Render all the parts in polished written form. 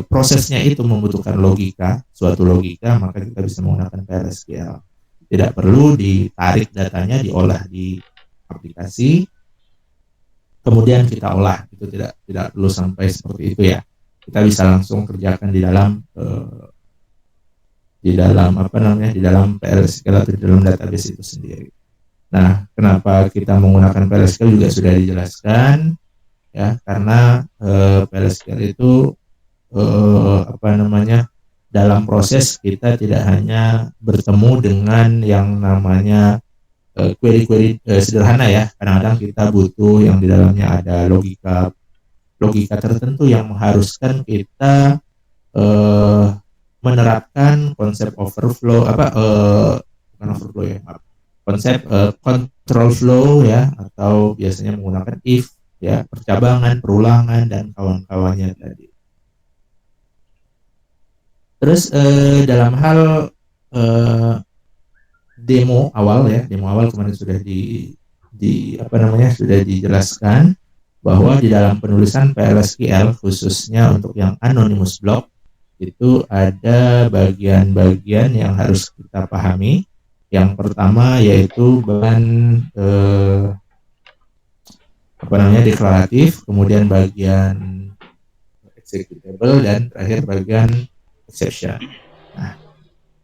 prosesnya itu membutuhkan logika, suatu logika, maka kita bisa menggunakan PLSQL. Tidak perlu ditarik datanya, diolah di aplikasi, kemudian kita olah. Itu tidak perlu sampai seperti itu ya. Kita bisa langsung kerjakan di dalam apa namanya, di dalam PLSQL atau di dalam database itu sendiri. Nah, kenapa kita menggunakan PLSQL juga sudah dijelaskan ya, karena PLSQL itu apa namanya, dalam proses kita tidak hanya bertemu dengan yang namanya query-query sederhana ya. Kadang-kadang kita butuh yang di dalamnya ada logika tertentu yang mengharuskan kita menerapkan konsep overflow, bukan overflow ya, konsep control flow ya, atau biasanya menggunakan if ya, percabangan, perulangan, dan kawan-kawannya tadi. Terus dalam hal demo awal kemarin sudah sudah dijelaskan bahwa di dalam penulisan PLSQL khususnya untuk yang anonymous block itu ada bagian-bagian yang harus kita pahami. Yang pertama yaitu bagian deklaratif, kemudian bagian executable, dan terakhir bagian exception. Nah,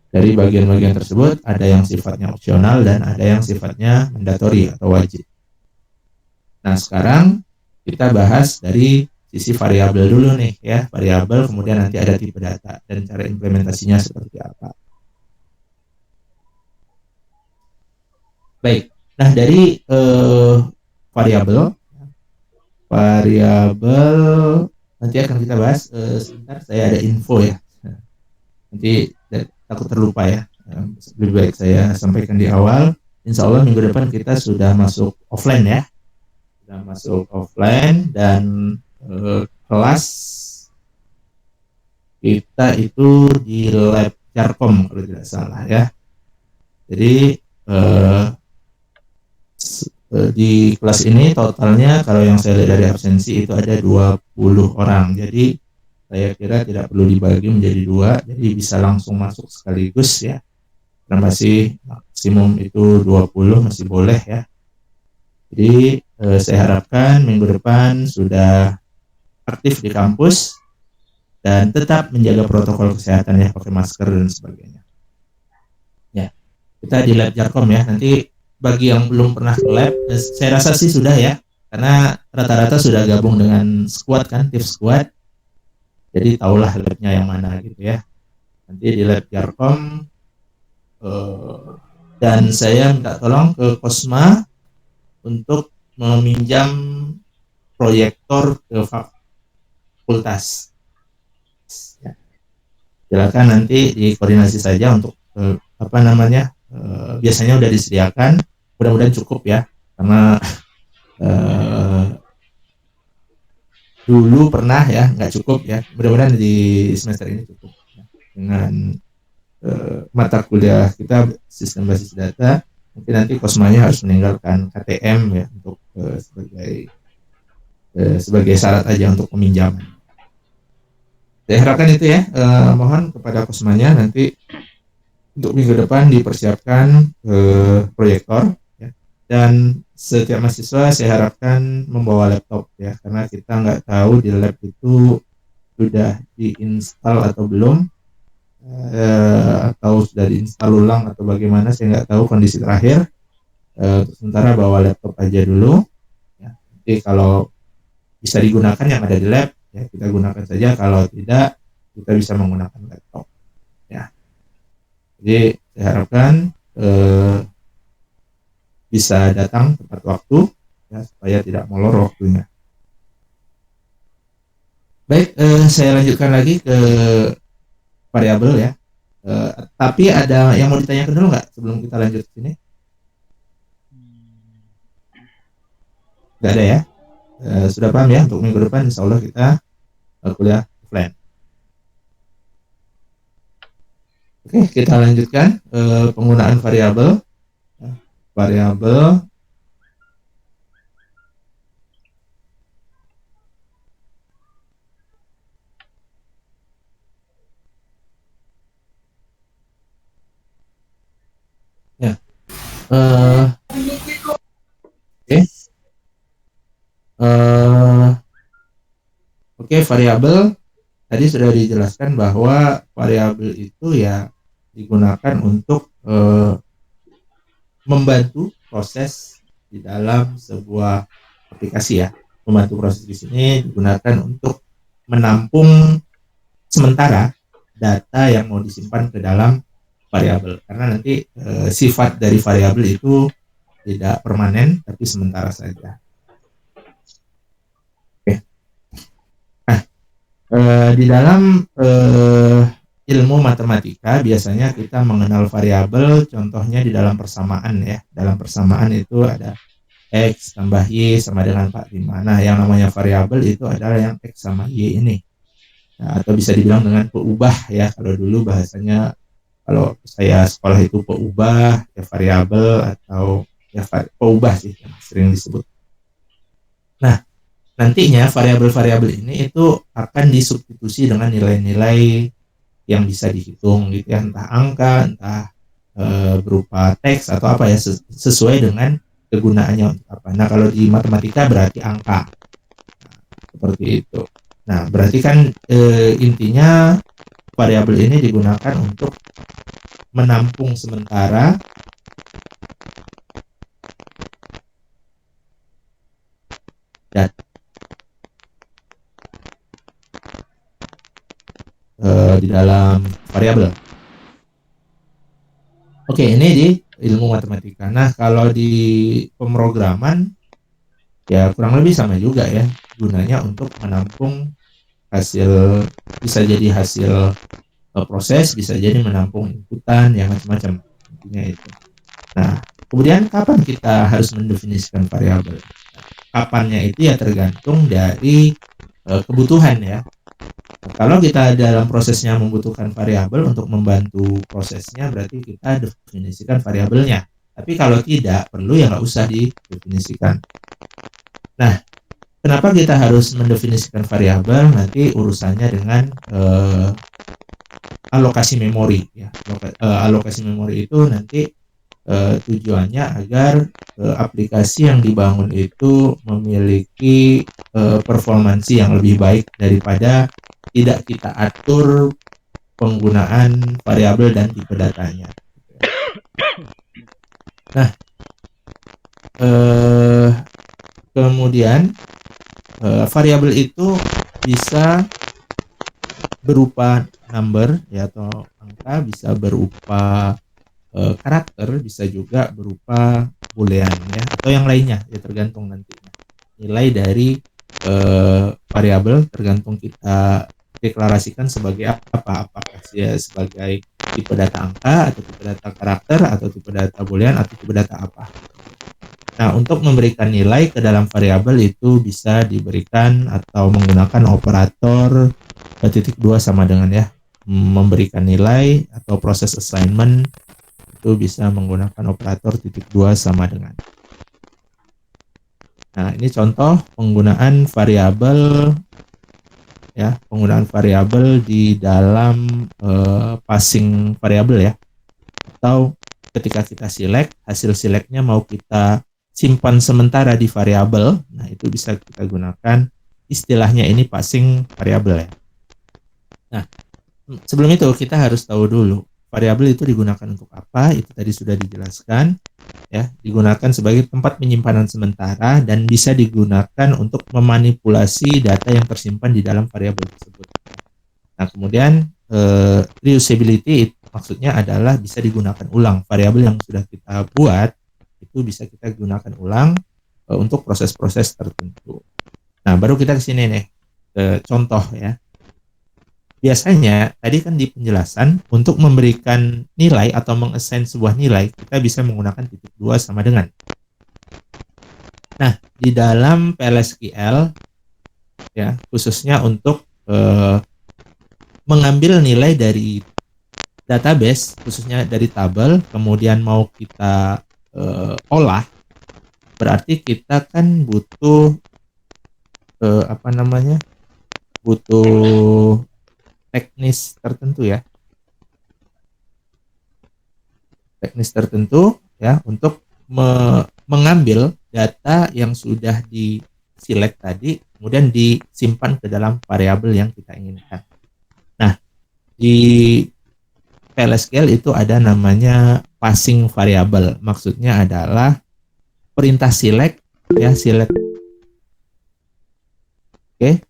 dari bagian-bagian tersebut ada yang sifatnya opsional dan ada yang sifatnya mandatory atau wajib. Nah, sekarang kita bahas dari sisi variabel dulu nih ya, variabel, kemudian nanti ada tipe data dan cara implementasinya seperti apa. Baik, nah dari variabel nanti akan kita bahas. Sebentar, saya ada info ya, nanti takut terlupa ya. Lebih baik saya sampaikan di awal. Insya Allah minggu depan kita sudah masuk offline ya, dan kelas kita itu di lab Jarkom kalau tidak salah ya. Jadi di kelas ini totalnya kalau yang saya lihat dari absensi itu ada 20 orang. Jadi saya kira tidak perlu dibagi menjadi 2, jadi bisa langsung masuk sekaligus ya. Karena masih maksimum itu 20, masih boleh ya. Jadi saya harapkan minggu depan sudah aktif di kampus dan tetap menjaga protokol kesehatan ya, pakai masker dan sebagainya. Ya, kita di lab Jarkom ya. Nanti bagi yang belum pernah ke lab, saya rasa sih sudah ya, karena rata-rata sudah gabung dengan squad kan, TIF squad. Jadi tahulah labnya yang mana gitu ya. Nanti di lab Jarkom, dan saya minta tolong ke Kosma untuk meminjam proyektor ke fakultas. Ya. Silakan nanti dikoordinasi saja untuk biasanya udah disediakan, mudah-mudahan cukup ya, karena dulu pernah ya nggak cukup ya, mudah-mudahan di semester ini cukup ya. Dengan mata kuliah kita sistem basis data, mungkin nanti Kosmanya harus meninggalkan KTM ya untuk sebagai syarat aja untuk peminjaman. Saya harapkan itu ya, mohon kepada Kosmanya nanti untuk minggu depan dipersiapkan proyektor ya. Dan setiap mahasiswa saya harapkan membawa laptop ya, karena kita nggak tahu di lab itu sudah diinstal atau belum, atau sudah diinstal ulang atau bagaimana, saya nggak tahu kondisi terakhir. Sementara bawa laptop aja dulu ya. Nanti kalau bisa digunakan yang ada di lab ya kita gunakan saja, kalau tidak kita bisa menggunakan laptop ya. Jadi saya harapkan bisa datang tepat waktu ya, supaya tidak molor waktunya. Baik, saya lanjutkan lagi ke variabel ya. Tapi ada yang mau ditanyakan dulu nggak sebelum kita lanjut ke sini? Nggak ada ya. Sudah paham ya, untuk minggu depan insya Allah kita kuliah offline. Oke, kita lanjutkan penggunaan variabel. Oke, variabel tadi sudah dijelaskan bahwa variabel itu ya digunakan untuk membantu proses di dalam sebuah aplikasi ya. Membantu proses di sini digunakan untuk menampung sementara data yang mau disimpan ke dalam variabel, karena nanti sifat dari variabel itu tidak permanen tapi sementara saja. Oke. Nah, di dalam ilmu matematika biasanya kita mengenal variabel, contohnya di dalam persamaan ya. Dalam persamaan itu ada X tambah Y sama dengan 45. Nah, yang namanya variabel itu adalah yang X sama Y ini. Nah, atau bisa dibilang dengan peubah ya. Kalau dulu bahasanya, kalau saya sekolah itu peubah, ya variabel atau ya peubah sih yang sering disebut. Nah, nantinya variabel-variabel ini itu akan disubstitusi dengan nilai-nilai yang bisa dihitung gitu ya, entah angka, entah berupa teks atau apa ya, sesuai dengan kegunaannya untuk apa. Nah, kalau di matematika berarti angka. Nah, seperti itu. Nah, berarti kan intinya variabel ini digunakan untuk menampung sementara dan di dalam variabel. Oke, ini di ilmu matematika. Nah, kalau di pemrograman ya kurang lebih sama juga ya, gunanya untuk menampung hasil, bisa jadi hasil proses, bisa jadi menampung inputan yang macam-macam, intinya itu. Nah, kemudian kapan kita harus mendefinisikan variabel? Kapannya itu ya tergantung dari kebutuhan ya. Nah, kalau kita dalam prosesnya membutuhkan variabel untuk membantu prosesnya, berarti kita definisikan variabelnya. Tapi kalau tidak perlu ya nggak usah didefinisikan. Nah, kenapa kita harus mendefinisikan variabel? Nanti urusannya dengan alokasi memori ya. Alokasi memori itu nanti tujuannya agar aplikasi yang dibangun itu memiliki performansi yang lebih baik daripada tidak kita atur penggunaan variabel dan tipe datanya. Nah, kemudian variabel itu bisa berupa number ya atau angka, bisa berupa karakter, bisa juga berupa boolean ya atau yang lainnya ya, tergantung nantinya nilai dari variabel, tergantung kita deklarasikan sebagai apa, apakah dia sebagai tipe data angka atau tipe data karakter atau tipe data boolean atau tipe data apa. Nah, untuk memberikan nilai ke dalam variabel itu bisa diberikan atau menggunakan operator titik dua sama dengan ya, memberikan nilai atau proses assignment itu bisa menggunakan operator titik dua sama dengan. Nah, ini contoh penggunaan variabel ya, penggunaan variabel di dalam passing variabel ya, atau ketika kita select, hasil selectnya mau kita simpan sementara di variabel, nah itu bisa kita gunakan istilahnya ini passing variabel ya. Nah, sebelum itu kita harus tahu dulu variabel itu digunakan untuk apa. Itu tadi sudah dijelaskan ya, digunakan sebagai tempat penyimpanan sementara dan bisa digunakan untuk memanipulasi data yang tersimpan di dalam variabel tersebut. Nah, kemudian reusability maksudnya adalah bisa digunakan ulang. Variabel yang sudah kita buat itu bisa kita gunakan ulang untuk proses-proses tertentu. Nah, baru kita ke sini nih, ke contoh ya. Biasanya tadi kan di penjelasan untuk memberikan nilai atau mengassign sebuah nilai, kita bisa menggunakan titik dua sama dengan. Nah, di dalam PLSQL ya, khususnya untuk mengambil nilai dari database, khususnya dari tabel, kemudian mau kita olah, berarti kita kan butuh butuh teknis tertentu ya, untuk mengambil data yang sudah di select tadi, kemudian disimpan ke dalam variabel yang kita inginkan. Nah, di PLSQL itu ada namanya passing variable. Maksudnya adalah perintah select, ya select. Oke,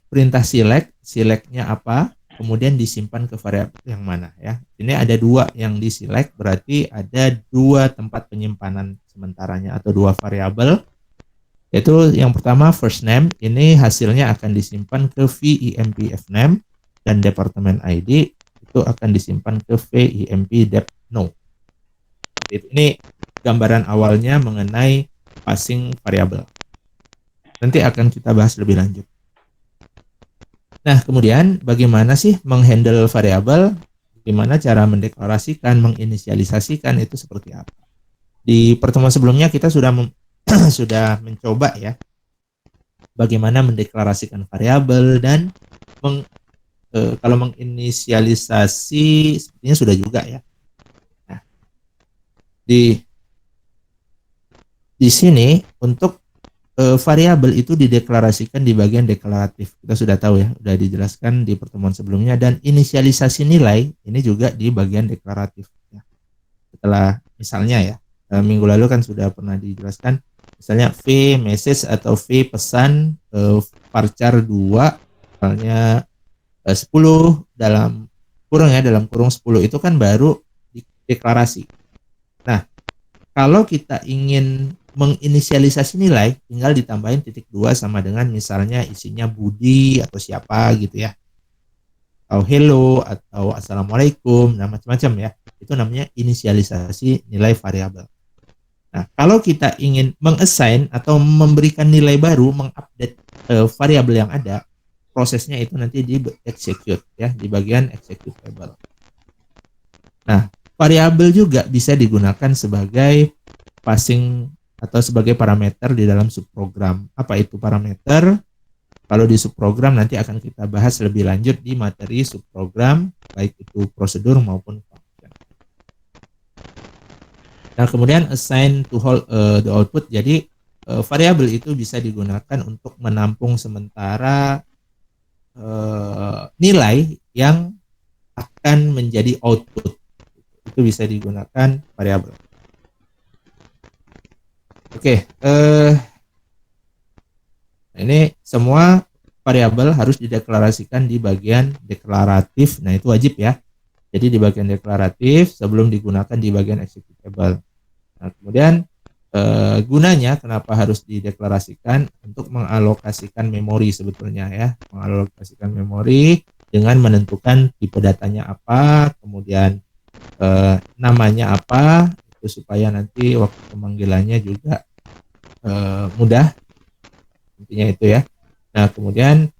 perintah selectnya apa, kemudian disimpan ke variabel yang mana ya. Ini ada dua yang di select, berarti ada dua tempat penyimpanan sementaranya atau dua variabel. Yaitu yang pertama first name, ini hasilnya akan disimpan ke vempfname, dan department ID itu akan disimpan ke vempdepno. Ini gambaran awalnya mengenai passing variable. Nanti akan kita bahas lebih lanjut. Nah, kemudian bagaimana sih menghandle variabel? Gimana cara mendeklarasikan, menginisialisasikan, itu seperti apa? Di pertemuan sebelumnya kita sudah sudah mencoba ya bagaimana mendeklarasikan variabel, dan kalau menginisialisasi sepertinya sudah juga ya. Nah, di sini untuk variabel itu dideklarasikan di bagian deklaratif. Kita sudah tahu ya, sudah dijelaskan di pertemuan sebelumnya, dan inisialisasi nilai ini juga di bagian deklaratif ya. Setelah misalnya ya, minggu lalu kan sudah pernah dijelaskan, misalnya v message atau v pesan varchar 2 misalnya 10 dalam kurung ya, dalam kurung 10 itu kan baru deklarasi. Nah, kalau kita ingin menginisialisasi nilai, tinggal ditambahin titik 2 sama dengan misalnya isinya Budi atau siapa gitu ya, atau hello atau assalamualaikum, nah macam-macam ya. Itu namanya inisialisasi nilai variabel. Nah, kalau kita ingin mengassign atau memberikan nilai baru, mengupdate variabel yang ada, prosesnya itu nanti di execute ya, di bagian executable. Nah, variabel juga bisa digunakan sebagai passing atau sebagai parameter di dalam subprogram. Apa itu parameter? Kalau di subprogram nanti akan kita bahas lebih lanjut di materi subprogram, baik itu prosedur maupun function. Nah, kemudian assign to hold the output. Jadi variabel itu bisa digunakan untuk menampung sementara nilai yang akan menjadi output. Itu bisa digunakan variabel. Oke, ini semua variabel harus dideklarasikan di bagian deklaratif. Nah, itu wajib ya. Jadi di bagian deklaratif sebelum digunakan di bagian executable. Nah, kemudian gunanya kenapa harus dideklarasikan? Untuk mengalokasikan memori sebetulnya ya. Mengalokasikan memori dengan menentukan tipe datanya apa, kemudian namanya apa, itu supaya nanti waktu pemanggilannya juga mudah, intinya itu ya. Nah, kemudian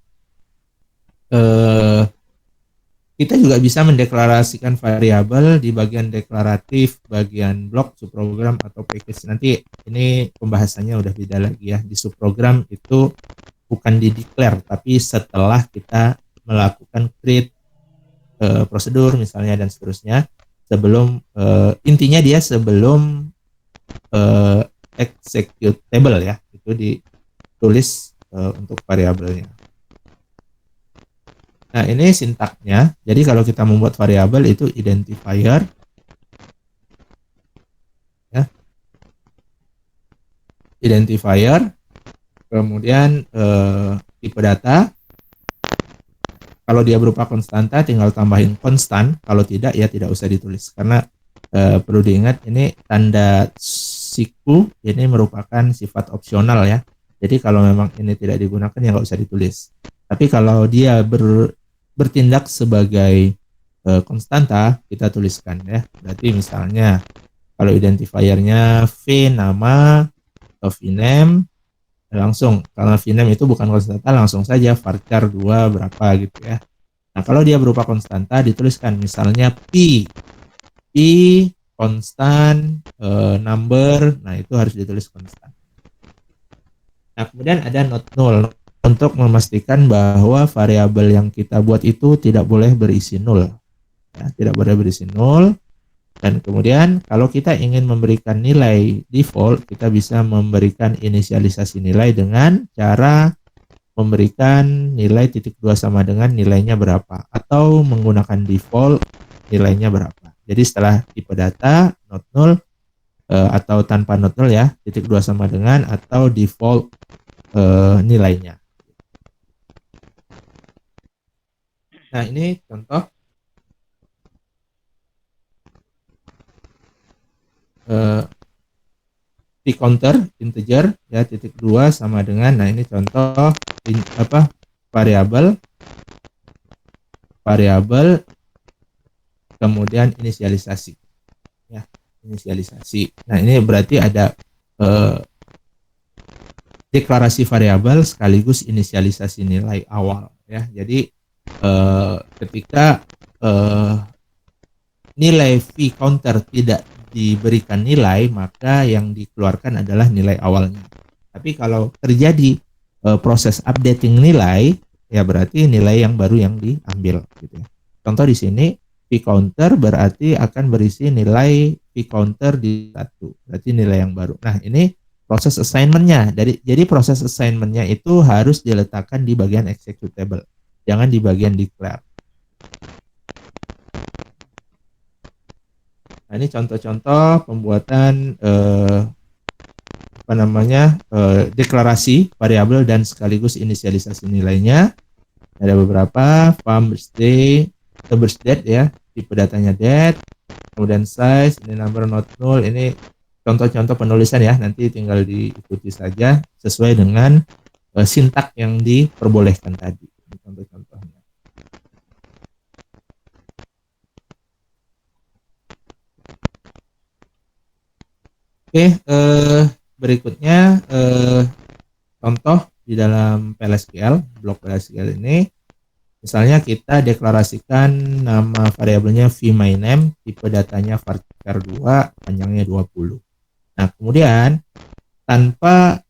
kita juga bisa mendeklarasikan variabel di bagian deklaratif, bagian blok, subprogram atau package. Nanti ini pembahasannya udah beda lagi ya. Di subprogram itu bukan dideklar, tapi setelah kita melakukan create prosedur misalnya dan seterusnya, sebelum intinya dia sebelum executable ya, itu ditulis untuk variabelnya. Nah, ini sintaknya. Jadi kalau kita membuat variabel itu identifier ya, identifier, kemudian tipe data. Kalau dia berupa konstanta tinggal tambahin konstan, kalau tidak ya tidak usah ditulis, karena perlu diingat ini tanda siku ini merupakan sifat opsional ya. Jadi kalau memang ini tidak digunakan ya nggak usah ditulis. Tapi kalau dia bertindak sebagai konstanta, kita tuliskan ya. Berarti misalnya kalau identifiernya v nama atau vname, langsung karena vname itu bukan konstanta, langsung saja varchar 2 berapa gitu ya. Nah, kalau dia berupa konstanta dituliskan misalnya p konstan number, nah itu harus ditulis konstan. Nah, kemudian ada not null untuk memastikan bahwa variabel yang kita buat itu tidak boleh berisi nol ya, tidak boleh berisi nol. Dan kemudian kalau kita ingin memberikan nilai default, kita bisa memberikan inisialisasi nilai dengan cara memberikan nilai titik 2 sama dengan nilainya berapa, atau menggunakan default nilainya berapa. Jadi setelah tipe data not null atau tanpa not null ya, titik 2 sama dengan atau default nilainya. Nah, ini contoh di counter integer ya, titik 2 sama dengan, nah ini contoh variabel kemudian inisialisasi ya, inisialisasi. Nah, ini berarti ada deklarasi variabel sekaligus inisialisasi nilai awal ya. Jadi ketika nilai v counter tidak diberikan nilai, maka yang dikeluarkan adalah nilai awalnya. Tapi kalau terjadi proses updating nilai, ya berarti nilai yang baru yang diambil gitu ya. Contoh di sini v counter berarti akan berisi nilai v counter di 1, berarti nilai yang baru. Nah, ini proses assignment-nya. Jadi proses assignment-nya itu harus diletakkan di bagian executable, jangan di bagian declare. Nah, ini contoh-contoh pembuatan deklarasi variabel dan sekaligus inisialisasi nilainya. Ada beberapa, farm birthday, birth date ya, tipe datanya date, kemudian size, ini number not null. Ini contoh-contoh penulisan ya, nanti tinggal diikuti saja sesuai dengan sintak yang diperbolehkan tadi. Ini contoh-contohnya. Oke, berikutnya contoh di dalam PLSQL, blok PLSQL ini, misalnya kita deklarasikan nama variabelnya vMyName, tipe datanya varchar2, panjangnya 20. Nah, kemudian tanpa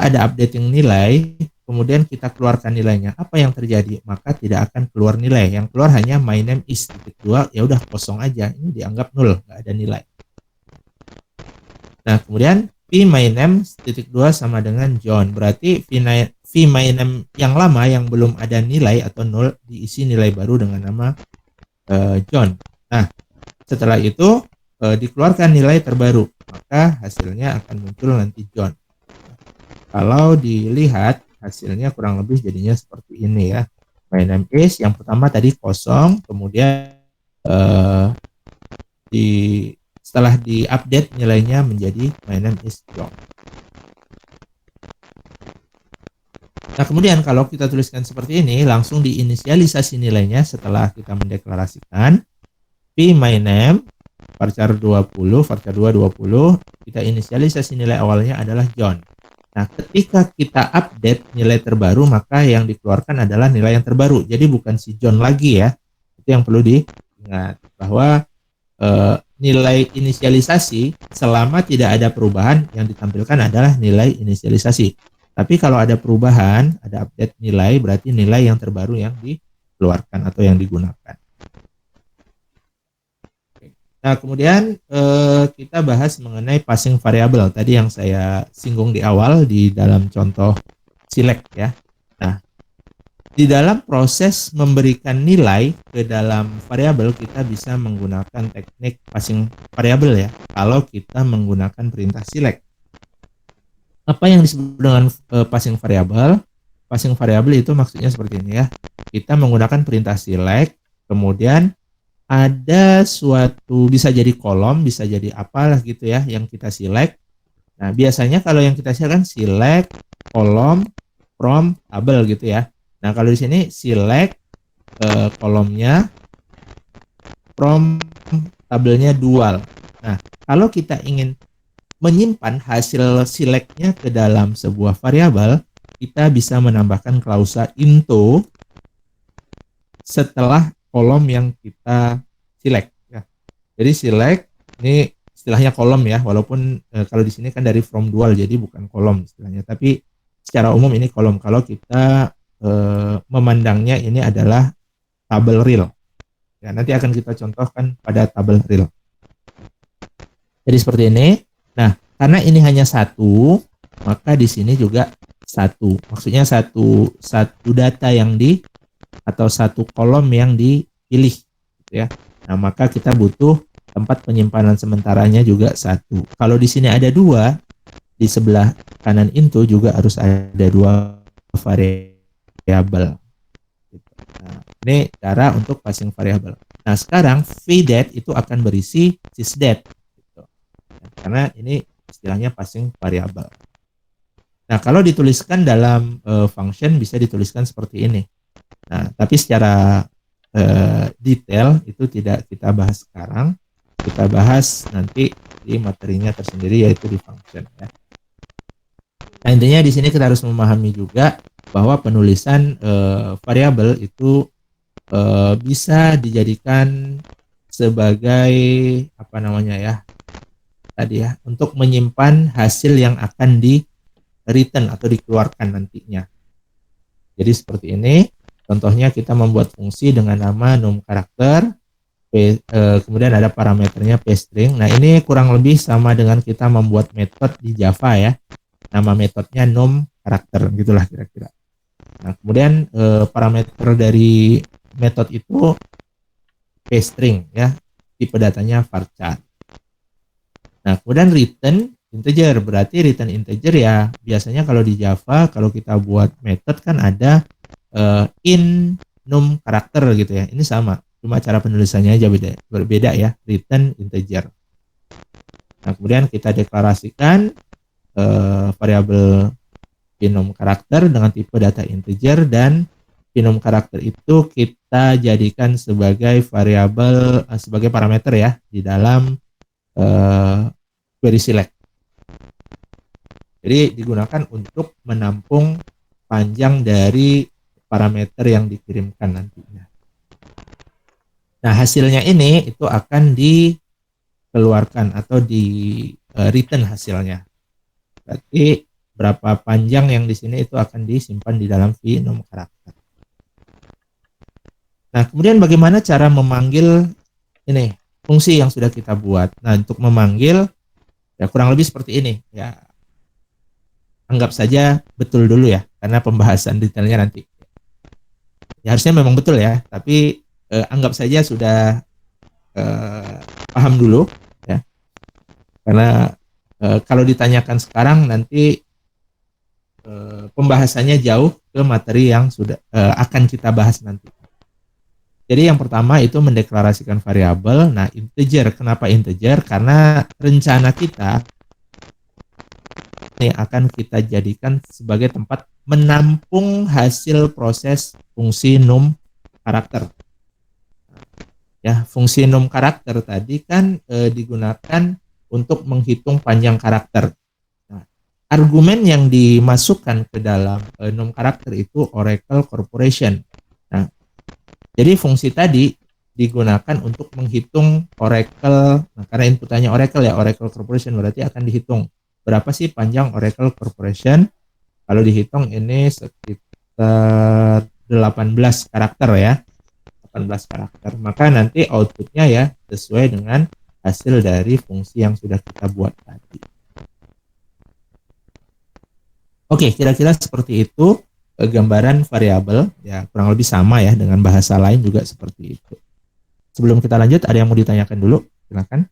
ada updating nilai, kemudian kita keluarkan nilainya, apa yang terjadi? Maka tidak akan keluar nilai, yang keluar hanya myname is titik 2, ya udah kosong aja, ini dianggap nol, nggak ada nilai. Nah, kemudian vMyName titik 2 sama dengan John. Berarti vMyName yang lama yang belum ada nilai atau nol diisi nilai baru dengan nama John. Nah, setelah itu dikeluarkan nilai terbaru, maka hasilnya akan muncul nanti John. Kalau dilihat hasilnya kurang lebih jadinya seperti ini ya. MyName is yang pertama tadi kosong, kemudian setelah diupdate nilainya menjadi MyName is John. Nah, kemudian kalau kita tuliskan seperti ini, langsung diinisialisasi nilainya setelah kita mendeklarasikan vMyName varchar2 20, kita inisialisasi nilai awalnya adalah John. Nah, ketika kita update nilai terbaru, maka yang dikeluarkan adalah nilai yang terbaru. Jadi bukan si John lagi ya. Itu yang perlu diingat, bahwa nilai inisialisasi selama tidak ada perubahan yang ditampilkan adalah nilai inisialisasi. Tapi kalau ada perubahan, ada update nilai, berarti nilai yang terbaru yang dikeluarkan atau yang digunakan. Nah, kemudian kita bahas mengenai passing variable tadi yang saya singgung di awal di dalam contoh select ya. Nah, di dalam proses memberikan nilai ke dalam variabel, kita bisa menggunakan teknik passing variable ya, kalau kita menggunakan perintah select. Apa yang disebut dengan passing variable? Passing variable itu maksudnya seperti ini ya. Kita menggunakan perintah select, kemudian ada suatu, bisa jadi kolom, bisa jadi apalah gitu ya, yang kita select. Nah, biasanya kalau yang kita select kan select, kolom, from, tabel gitu ya. Nah, kalau di sini select kolomnya, from tabelnya dual. Nah, kalau kita ingin menyimpan hasil selectnya ke dalam sebuah variabel, kita bisa menambahkan klausa into setelah kolom yang kita select. Ya. Jadi select ini istilahnya kolom ya, walaupun kalau di sini kan dari from dual, jadi bukan kolom istilahnya. Tapi secara umum ini kolom. Kalau kita memandangnya ini adalah tabel real. Ya, nanti akan kita contohkan pada tabel real. Jadi seperti ini. Nah, karena ini hanya satu, maka di sini juga satu. Maksudnya satu data yang atau satu kolom yang dipilih, gitu ya. Nah, maka kita butuh tempat penyimpanan sementaranya juga satu. Kalau di sini ada dua, di sebelah kanan itu juga harus ada dua variabel. Nah, ini cara untuk passing variabel. Nah, sekarang VDAT itu akan berisi sysdat, gitu. Karena ini istilahnya passing variabel. Nah, kalau dituliskan dalam function bisa dituliskan seperti ini. Nah, tapi secara detail itu tidak kita bahas sekarang. Kita bahas nanti di materinya tersendiri, yaitu di function, ya. Nah, intinya di sini kita harus memahami juga bahwa penulisan variabel itu bisa dijadikan sebagai apa namanya ya tadi ya, untuk menyimpan hasil yang akan di return atau dikeluarkan nantinya. Jadi seperti ini. Contohnya kita membuat fungsi dengan nama num karakter, kemudian ada parameternya pstring. Nah, ini kurang lebih sama dengan kita membuat metode di Java ya. Nama metodenya num karakter, gitulah kira-kira. Nah, kemudian parameter dari metode itu pstring ya, tipe datanya varchar. Nah, kemudian return integer, berarti return integer ya. Biasanya kalau di Java, kalau kita buat metode kan ada in num karakter gitu ya. Ini sama, cuma cara penulisannya aja berbeda ya, return integer. Nah, kemudian kita deklarasikan variabel enum karakter dengan tipe data integer, dan enum karakter itu kita jadikan sebagai variabel sebagai parameter ya di dalam query select. Jadi digunakan untuk menampung panjang dari parameter yang dikirimkan nantinya. Nah, hasilnya ini itu akan dikeluarkan atau di return hasilnya. Berarti berapa panjang yang di sini itu akan disimpan di dalam enum karakter. Nah, kemudian bagaimana cara memanggil ini fungsi yang sudah kita buat? Nah, untuk memanggil ya kurang lebih seperti ini ya. Anggap saja betul dulu ya, karena pembahasan detailnya nanti. Ya harusnya memang betul ya, tapi anggap saja sudah paham dulu ya, karena kalau ditanyakan sekarang nanti pembahasannya jauh ke materi yang sudah akan kita bahas nanti. Jadi yang pertama itu mendeklarasikan variabel. Nah, integer, kenapa integer? Karena rencana kita ini akan kita jadikan sebagai tempat menampung hasil proses fungsi num karakter. Ya, fungsi num karakter tadi kan digunakan untuk menghitung panjang karakter. Nah, argumen yang dimasukkan ke dalam num karakter itu Oracle Corporation. Nah, jadi fungsi tadi digunakan untuk menghitung Oracle. Nah, karena inputannya Oracle ya, Oracle Corporation, berarti akan dihitung berapa sih panjang Oracle Corporation. Kalau dihitung ini sekitar 18 karakter ya. 18 karakter. Maka nanti outputnya ya sesuai dengan hasil dari fungsi yang sudah kita buat tadi. Oke, kira-kira seperti itu gambaran variabel ya, kurang lebih sama ya dengan bahasa lain juga seperti itu. Sebelum kita lanjut, ada yang mau ditanyakan dulu? Silakan.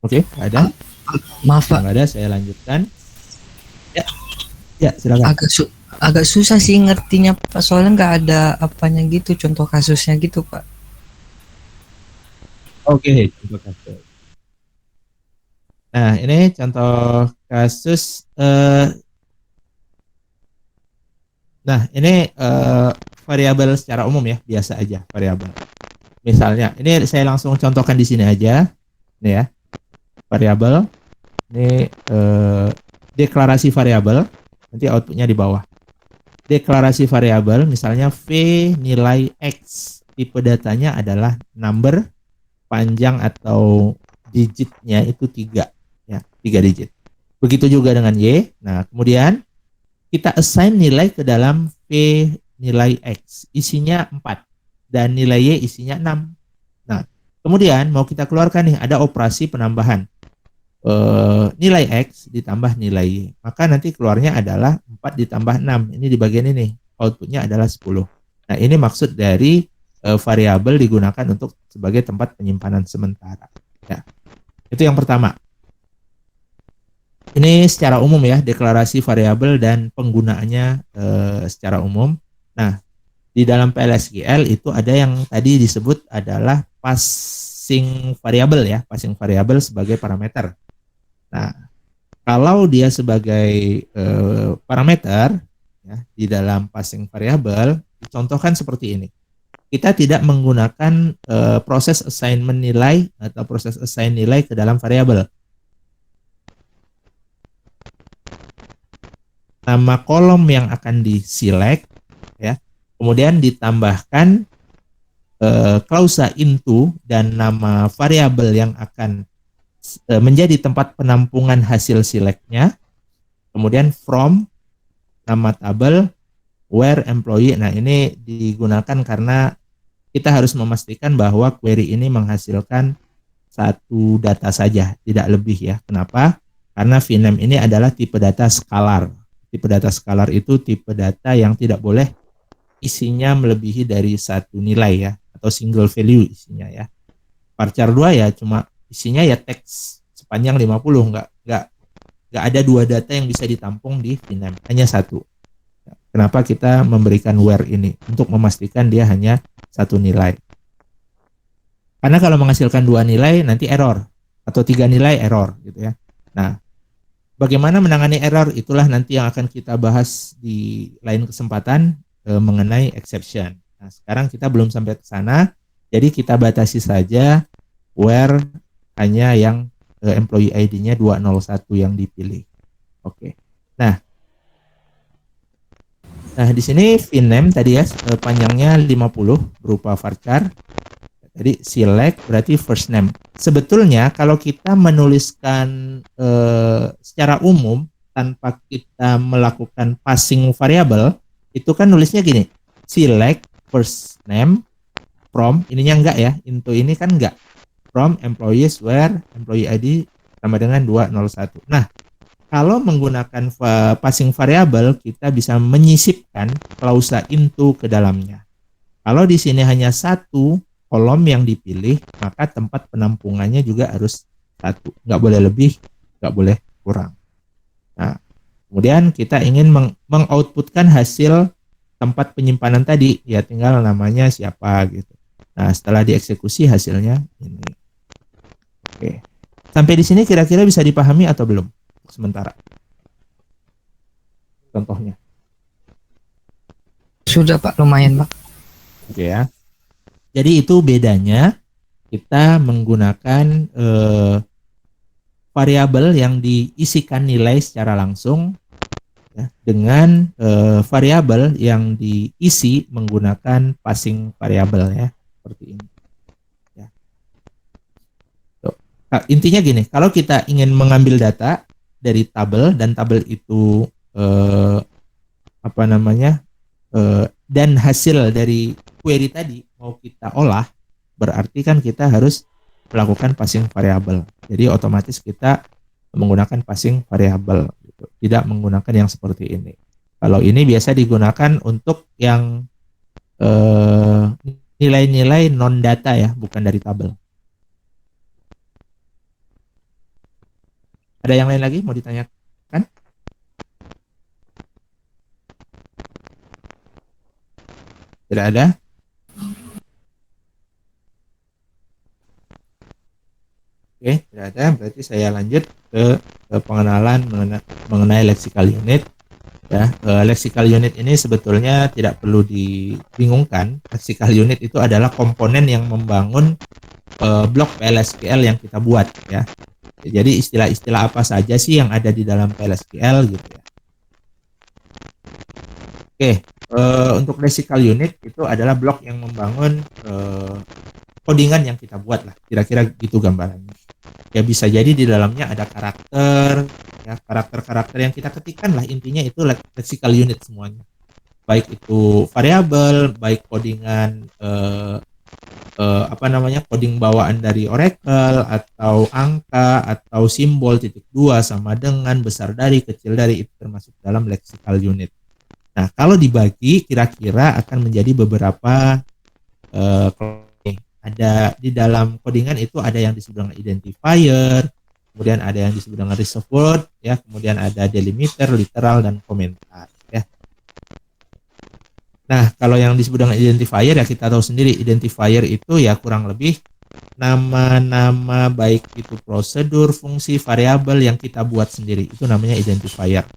Oke, ada? Maaf Pak. Nggak ada, saya lanjutkan. Ya, silakan. Agak susah sih ngertinya Pak, soalnya nggak ada apanya gitu, contoh kasusnya gitu Pak. Oke, contoh kasus. Nah, ini contoh kasus. Nah, ini variabel secara umum ya, biasa aja variabel. Misalnya, ini saya langsung contohkan di sini aja. Ini ya, variabel. Ini deklarasi variabel. Nanti outputnya di bawah. Deklarasi variabel, misalnya V nilai X. Tipe datanya adalah number, panjang atau digitnya itu 3. Ya, 3 digit. Begitu juga dengan Y. Nah, kemudian kita assign nilai ke dalam V nilai X. Isinya 4. dan nilai Y isinya 6. Nah, kemudian mau kita keluarkan nih, ada operasi penambahan. Nilai X ditambah nilai Y. Maka nanti keluarnya adalah 4 ditambah 6. Ini di bagian ini, outputnya adalah 10. Nah, ini maksud dari variabel digunakan untuk sebagai tempat penyimpanan sementara. Ya, itu yang pertama. Ini secara umum ya, deklarasi variabel dan penggunaannya secara umum. Nah, di dalam PLSQL itu ada yang tadi disebut adalah passing variabel ya, passing variabel sebagai parameter. Nah, kalau dia sebagai parameter ya, di dalam passing variabel, dicontohkan seperti ini. Kita tidak menggunakan proses assignment nilai atau proses assign nilai ke dalam variabel. Nama kolom yang akan diselect ya, kemudian ditambahkan klausa into dan nama variabel yang akan menjadi tempat penampungan hasil selectnya, kemudian from, nama tabel, where employee. Nah, ini digunakan karena kita harus memastikan bahwa query ini menghasilkan satu data saja, tidak lebih ya. Kenapa? Karena VNAME ini adalah tipe data scalar. Tipe data scalar itu tipe data yang tidak boleh isinya melebihi dari satu nilai ya, atau single value isinya ya. Varchar 2 ya cuma isinya ya teks sepanjang 50, nggak ada dua data yang bisa ditampung di VNAME, hanya satu. Kenapa kita memberikan where ini? Untuk memastikan dia hanya satu nilai. Karena kalau menghasilkan dua nilai nanti error, atau 3 nilai error gitu ya. Nah, bagaimana menangani error? Itulah nanti yang akan kita bahas di lain kesempatan mengenai exception. Nah, sekarang kita belum sampai ke sana, jadi kita batasi saja where hanya yang employee ID-nya 201 yang dipilih. Oke. Nah, di sini VNAME tadi ya panjangnya 50 berupa varchar. Jadi select berarti first name. Sebetulnya kalau kita menuliskan secara umum tanpa kita melakukan passing variable, itu kan nulisnya gini, select first name from, ininya enggak ya, into ini kan enggak, from employees where employee ID sama dengan 201. Nah, kalau menggunakan passing variable, kita bisa menyisipkan klausa into ke dalamnya. Kalau di sini hanya satu kolom yang dipilih, maka tempat penampungannya juga harus satu, nggak boleh lebih, nggak boleh kurang. Nah, kemudian kita ingin mengoutputkan hasil tempat penyimpanan tadi, ya tinggal namanya siapa gitu. Nah, setelah dieksekusi hasilnya ini. Oke. Sampai di sini kira-kira bisa dipahami atau belum? Sementara. Contohnya. Sudah Pak, lumayan Pak. Oke ya. Jadi itu bedanya kita menggunakan variabel yang diisikan nilai secara langsung ya, dengan variabel yang diisi menggunakan passing variabel ya, seperti ini. Ya. Nah, intinya gini, kalau kita ingin mengambil data dari tabel dan tabel itu dan hasil dari query tadi mau kita olah, berarti kan kita harus melakukan passing variabel. Jadi otomatis kita menggunakan passing variabel gitu. Tidak menggunakan yang seperti ini. Kalau ini biasa digunakan untuk yang nilai-nilai non data ya, bukan dari tabel. Ada yang lain lagi mau ditanyakan? Tidak ada? Oke, tidak ada. Berarti saya lanjut ke pengenalan mengenai lexical unit. Ya, lexical unit ini sebetulnya tidak perlu dibingungkan. Lexical unit itu adalah komponen yang membangun blok PLSQL yang kita buat. Ya, jadi istilah-istilah apa saja sih yang ada di dalam PLSQL gitu ya. Oke, untuk lexical unit itu adalah blok yang membangun codingan yang kita buat lah. Kira-kira gitu gambarannya. Ya bisa jadi di dalamnya ada karakter, ya karakter-karakter yang kita ketikkan lah, intinya itu lexical unit semuanya. baik itu variabel, baik codingan coding bawaan dari Oracle atau angka atau simbol titik dua sama dengan besar dari kecil dari itu termasuk dalam lexical unit. Nah, kalau dibagi kira-kira akan menjadi beberapa ada di dalam codingan itu ada yang disebut dengan identifier, kemudian ada yang disebut dengan reserved word, ya, kemudian ada delimiter, literal, dan komentar, ya. Nah, kalau yang disebut dengan identifier ya kita tahu sendiri, identifier itu ya kurang lebih nama-nama baik itu prosedur, fungsi, variabel yang kita buat sendiri, itu namanya identifier.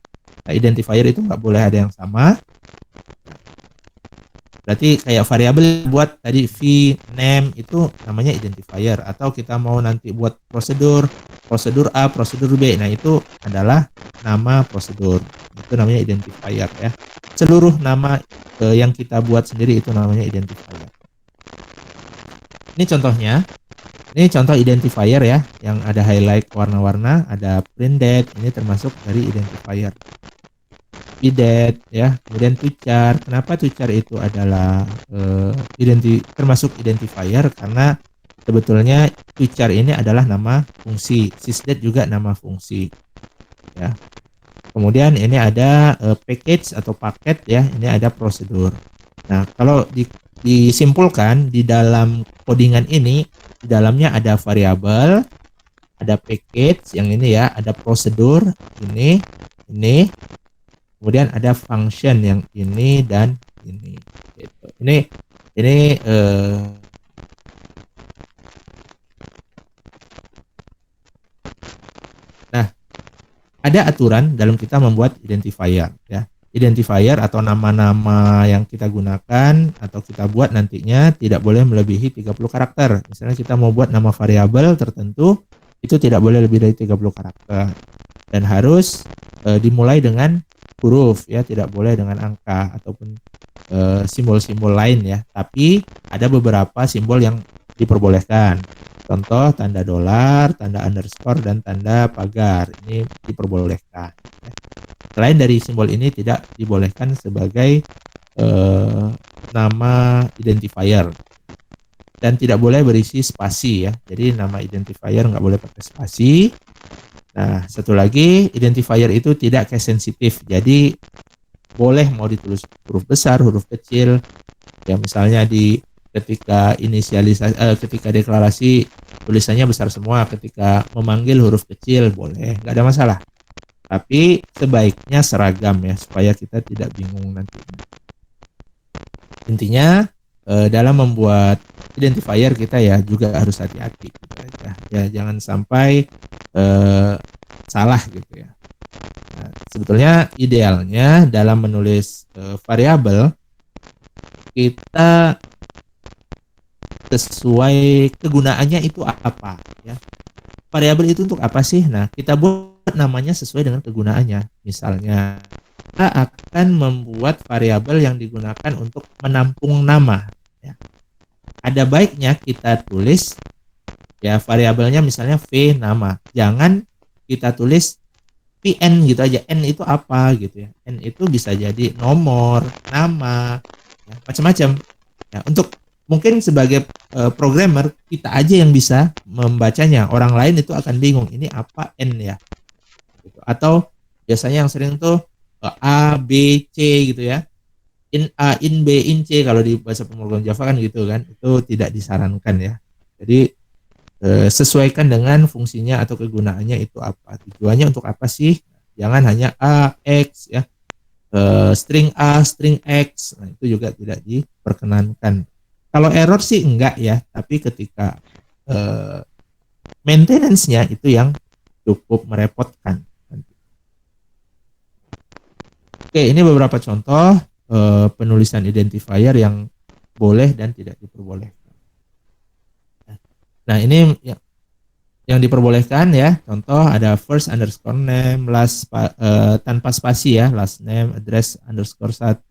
Nah, identifier itu nggak boleh ada yang sama. Berarti kayak variabel buat tadi v, name itu namanya identifier, atau kita mau nanti buat prosedur A, prosedur B. Nah, itu adalah nama prosedur. Itu namanya identifier, ya. Seluruh nama yang kita buat sendiri itu namanya identifier. Ini contohnya. Ini contoh identifier ya, yang ada highlight warna-warna, ada print date, ini termasuk dari identifier. Bidet, ya, kemudian tucar. Kenapa tucar itu adalah termasuk identifier? Karena sebetulnya tucar ini adalah nama fungsi, sysdate juga nama fungsi, ya. Kemudian ini ada package atau paket, ya, ini ada prosedur. Nah, kalau disimpulkan di dalam codingan ini, di dalamnya ada variabel, ada package yang ini ya, ada prosedur ini. Kemudian ada function yang ini dan ini. Gitu. Ini nah, ada aturan dalam kita membuat identifier, ya. Identifier atau nama-nama yang kita gunakan atau kita buat nantinya tidak boleh melebihi 30 karakter. Misalnya kita mau buat nama variabel tertentu, itu tidak boleh lebih dari 30 karakter. Dan harus dimulai dengan huruf, ya, tidak boleh dengan angka ataupun simbol-simbol lain, ya. Tapi ada beberapa simbol yang diperbolehkan. Contoh tanda dolar, tanda underscore, dan tanda pagar. Ini diperbolehkan, ya. Selain dari simbol ini tidak dibolehkan sebagai nama identifier. Dan tidak boleh berisi spasi, ya. Jadi nama identifier nggak boleh pakai spasi. Nah, satu lagi, identifier itu tidak case sensitif. Jadi boleh mau ditulis huruf besar, huruf kecil. Ya, misalnya ketika inisialisasi, ketika deklarasi tulisannya besar semua, ketika memanggil huruf kecil boleh, nggak ada masalah. Tapi sebaiknya seragam, ya, supaya kita tidak bingung nanti. Intinya dalam membuat identifier kita ya juga harus hati-hati, gitu aja. Ya, jangan sampai salah gitu, ya. Nah, sebetulnya idealnya dalam menulis variabel kita sesuai kegunaannya itu apa, ya. Variabel itu untuk apa sih? Nah, kita buat namanya sesuai dengan kegunaannya. Misalnya kita akan membuat variabel yang digunakan untuk menampung nama, ya. Ada baiknya kita tulis ya variabelnya misalnya v nama. Jangan kita tulis vn gitu aja. N itu apa gitu, ya. N itu bisa jadi nomor, nama, ya, macam-macam. Ya, untuk mungkin sebagai programmer kita aja yang bisa membacanya. Orang lain itu akan bingung ini apa N, ya. Gitu. Atau biasanya yang sering tuh A, B, C gitu, ya. In A, in B, in C kalau di bahasa pemrograman Java kan gitu kan. Itu tidak disarankan, ya. Jadi sesuaikan dengan fungsinya atau kegunaannya itu apa, tujuannya untuk apa sih. Jangan hanya A, X, ya, string A, string X. Nah, itu juga tidak diperkenankan. Kalau error sih enggak, ya, tapi ketika maintenance-nya itu yang cukup merepotkan. Oke, ini beberapa contoh penulisan identifier yang boleh dan tidak diperbolehkan. Nah, ini yang diperbolehkan, ya. Contoh ada first underscore name, last tanpa spasi, ya, last name, address underscore 1,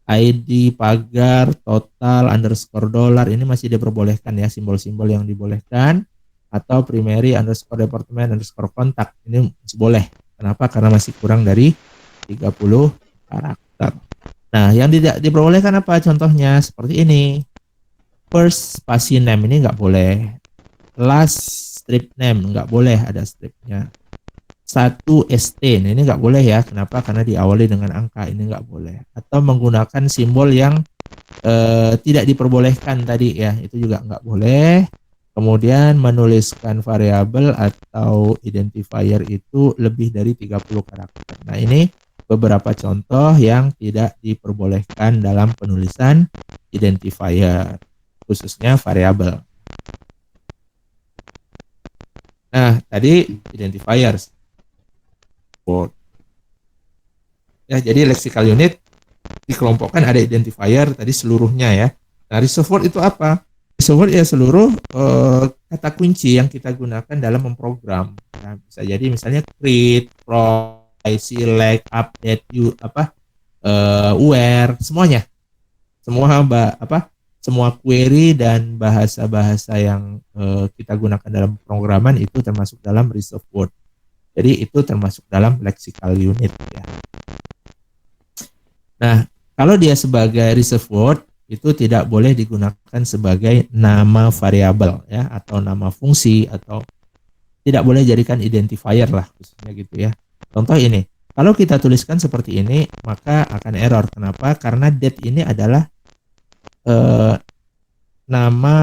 ID, pagar, total underscore dollar. Ini masih diperbolehkan, ya, simbol-simbol yang dibolehkan. Atau primary underscore department underscore kontak. Ini masih boleh. Kenapa? Karena masih kurang dari 30 karakter. Nah, yang tidak diperbolehkan apa? Contohnya seperti ini. First spasi name ini nggak boleh. Last strip name nggak boleh ada stripnya. Satu ST ini nggak boleh ya. Kenapa? Karena diawali dengan angka, ini nggak boleh. Atau menggunakan simbol yang tidak diperbolehkan tadi ya, itu juga nggak boleh. Kemudian menuliskan variabel atau identifier itu lebih dari 30 karakter. Nah, ini beberapa contoh yang tidak diperbolehkan dalam penulisan identifier, khususnya variabel. Nah, tadi identifiers. Ya, jadi lexical unit dikelompokkan ada identifier tadi seluruhnya ya. Nah, reserve word itu apa? Reserve word ya seluruh kata kunci yang kita gunakan dalam memprogram. Nah, bisa jadi misalnya create, provide, select, update, where, semuanya. Semua query dan bahasa-bahasa yang kita gunakan dalam pemrograman itu termasuk dalam reserve word. Jadi itu termasuk dalam lexical unit ya. Nah, kalau dia sebagai reserve word itu tidak boleh digunakan sebagai nama variabel ya, atau nama fungsi, atau tidak boleh jadikan identifier lah khususnya gitu ya. Contoh ini, kalau kita tuliskan seperti ini maka akan error. Kenapa? Karena date ini adalah nama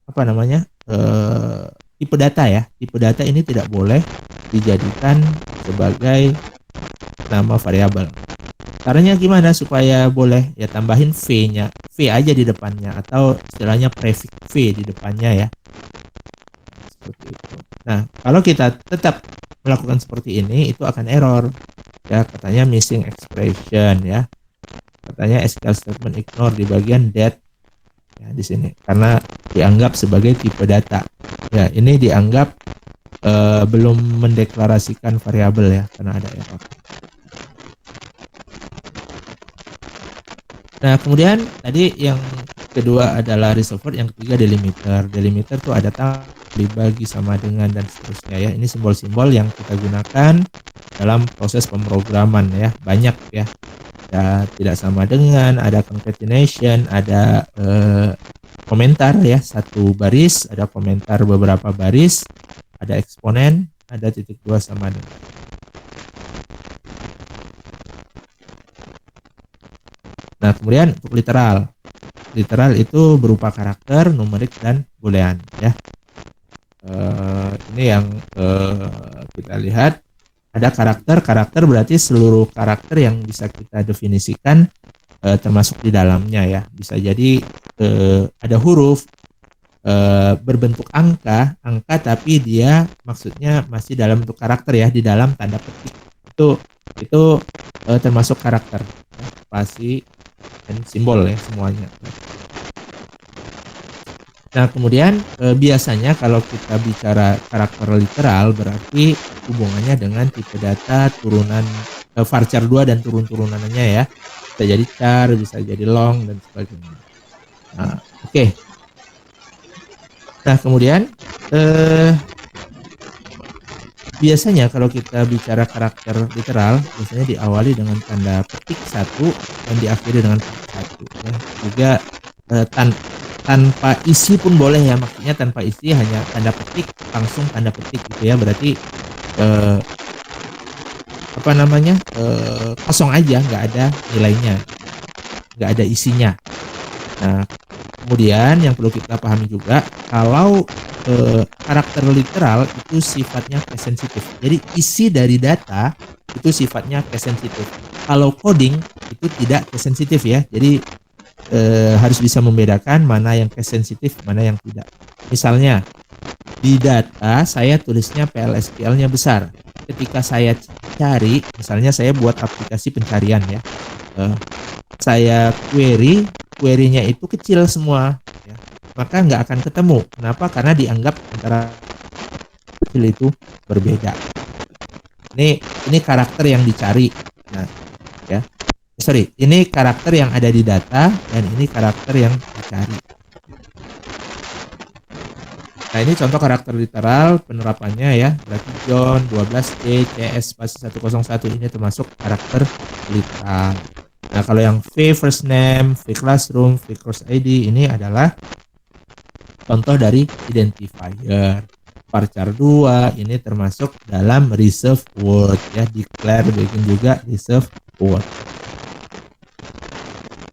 apa namanya tipe data ya. Tipe data ini tidak boleh dijadikan sebagai nama variabel. Caranya gimana supaya boleh? Ya tambahin V-nya, V aja di depannya, atau istilahnya prefix V di depannya ya. Seperti itu. Nah, kalau kita tetap melakukan seperti ini, itu akan error. Ya, katanya missing expression ya. Katanya SQL statement ignore di bagian that ya di sini karena dianggap sebagai tipe data. Ya, ini dianggap belum mendeklarasikan variabel ya, karena ada error. Nah, kemudian tadi yang kedua adalah reserve word, yang ketiga delimiter. Delimiter tuh ada dibagi sama dengan dan seterusnya ya. Ini simbol-simbol yang kita gunakan dalam proses pemrograman ya. Banyak ya. Ya, tidak sama dengan, ada concatenation, ada komentar ya, satu baris, ada komentar beberapa baris, ada eksponen, ada titik dua sama dengan. Nah, kemudian untuk literal. Literal itu berupa karakter, numerik, dan boolean ya. Ini yang kita lihat ada karakter berarti seluruh karakter yang bisa kita definisikan termasuk di dalamnya ya. Bisa jadi ada huruf berbentuk angka tapi dia maksudnya masih dalam bentuk karakter ya, di dalam tanda petik. Itu termasuk karakter, spasi dan simbol ya semuanya. Nah, kemudian biasanya kalau kita bicara karakter literal berarti hubungannya dengan tipe data turunan varchar 2 dan turun-turunannya ya. Bisa jadi char, bisa jadi long dan sebagainya. Nah, oke. Nah, kemudian biasanya kalau kita bicara karakter literal biasanya diawali dengan tanda petik 1 dan diakhiri dengan petik 1 ya. Juga tanpa isi pun boleh ya, maksudnya tanpa isi hanya tanda petik langsung tanda petik gitu ya, berarti kosong aja, nggak ada nilainya, nggak ada isinya. Nah, kemudian yang perlu kita pahami juga kalau karakter literal itu sifatnya case sensitif. Jadi isi dari data itu sifatnya case sensitif. Kalau coding itu tidak case sensitif ya. Jadi harus bisa membedakan mana yang case sensitif, mana yang tidak. Misalnya di data saya tulisnya PLSQL-nya besar. Ketika saya cari, misalnya saya buat aplikasi pencarian ya. Saya query-nya itu kecil semua. Ya. Maka nggak akan ketemu. Kenapa? Karena dianggap antara kecil itu berbeda. Ini karakter yang dicari. Nah, ya. Ini karakter yang ada di data dan ini karakter yang dicari. Nah, ini contoh karakter literal penerapannya ya. Berarti John 12 CS spasi 101 ini termasuk karakter literal. Nah, kalau yang V first name, V classroom, V course ID ini adalah contoh dari identifier. Varchar 2 ini termasuk dalam reserve word ya, declare bikin juga reserve word.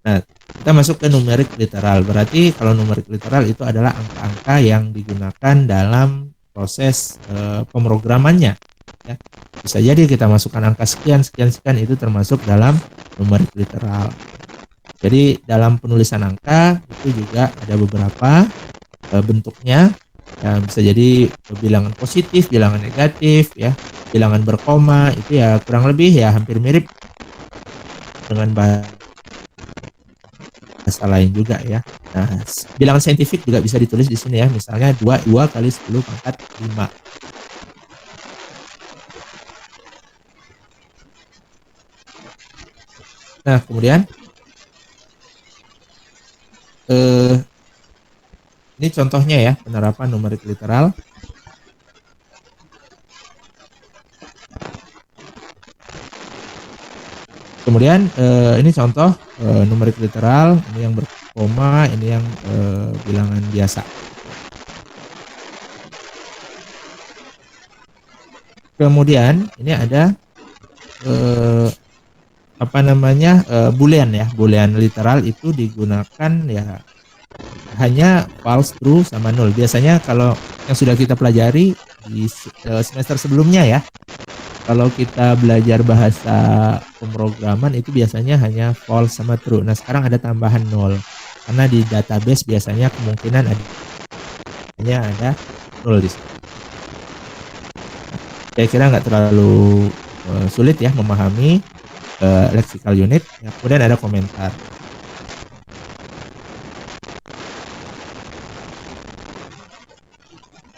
Nah, kita masuk ke numerik literal. Berarti kalau numerik literal itu adalah angka-angka yang digunakan dalam proses pemrogramannya ya. Bisa jadi kita masukkan angka sekian sekian sekian, itu termasuk dalam numerik literal. Jadi dalam penulisan angka itu juga ada beberapa bentuknya. Ya, bisa jadi bilangan positif, bilangan negatif ya, bilangan berkoma, itu ya kurang lebih ya hampir mirip dengan bahasa lain juga ya. Nah, bilangan saintifik juga bisa ditulis di sini ya, misalnya 2 kali 10 pangkat 5. Nah, kemudian ini contohnya ya, penerapan numerik literal. Kemudian ini contoh numerik literal, ini yang berkoma, ini yang bilangan biasa. Kemudian ini ada boolean ya, boolean literal itu digunakan ya hanya false, true, sama null. Biasanya kalau yang sudah kita pelajari di semester sebelumnya ya, kalau kita belajar bahasa pemrograman itu biasanya hanya false sama true. Nah, sekarang ada tambahan null karena di database biasanya kemungkinan ada null di situ. Saya kira nggak terlalu sulit ya memahami lexical unit. Ya, kemudian ada komentar.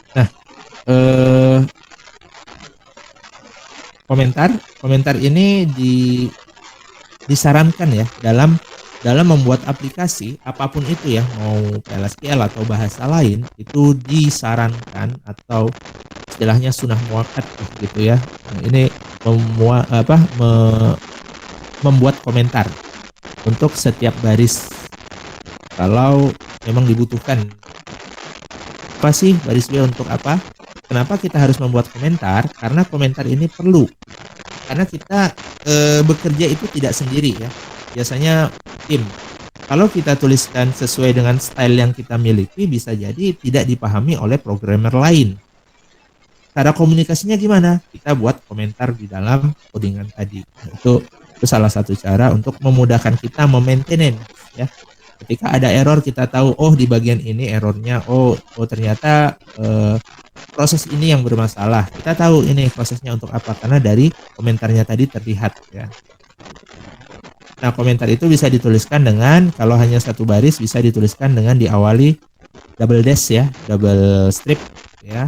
Nah, komentar ini disarankan ya dalam membuat aplikasi apapun itu ya, mau PLSQL atau bahasa lain, itu disarankan atau istilahnya sunnah muakkad gitu ya. Nah, ini membuat komentar untuk setiap baris kalau memang dibutuhkan. Apa sih baris B untuk apa? Kenapa kita harus membuat komentar? Karena komentar ini perlu. Karena kita bekerja itu tidak sendiri ya. Biasanya tim. Kalau kita tuliskan sesuai dengan style yang kita miliki, bisa jadi tidak dipahami oleh programmer lain. Cara komunikasinya gimana? Kita buat komentar di dalam codingan tadi. Itu salah satu cara untuk memudahkan kita memaintain ya. Ketika ada error, kita tahu di bagian ini errornya, ternyata proses ini yang bermasalah. Kita tahu ini prosesnya untuk apa, karena dari komentarnya tadi terlihat ya. Nah, komentar itu bisa dituliskan dengan, kalau hanya satu baris bisa dituliskan dengan diawali double dash ya, double strip ya.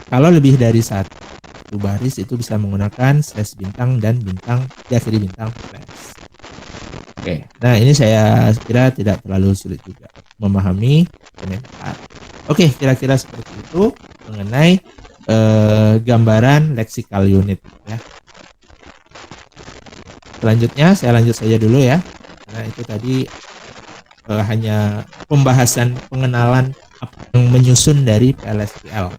Kalau lebih dari satu baris itu bisa menggunakan slash bintang dan bintang diakhiri bintang slash. Oke, nah ini saya kira tidak terlalu sulit juga memahami komentar. Oke, kira-kira seperti itu mengenai gambaran lexical unit ya. Selanjutnya saya lanjut saja dulu ya. Nah, itu tadi hanya pembahasan pengenalan apa yang menyusun dari PLSQL.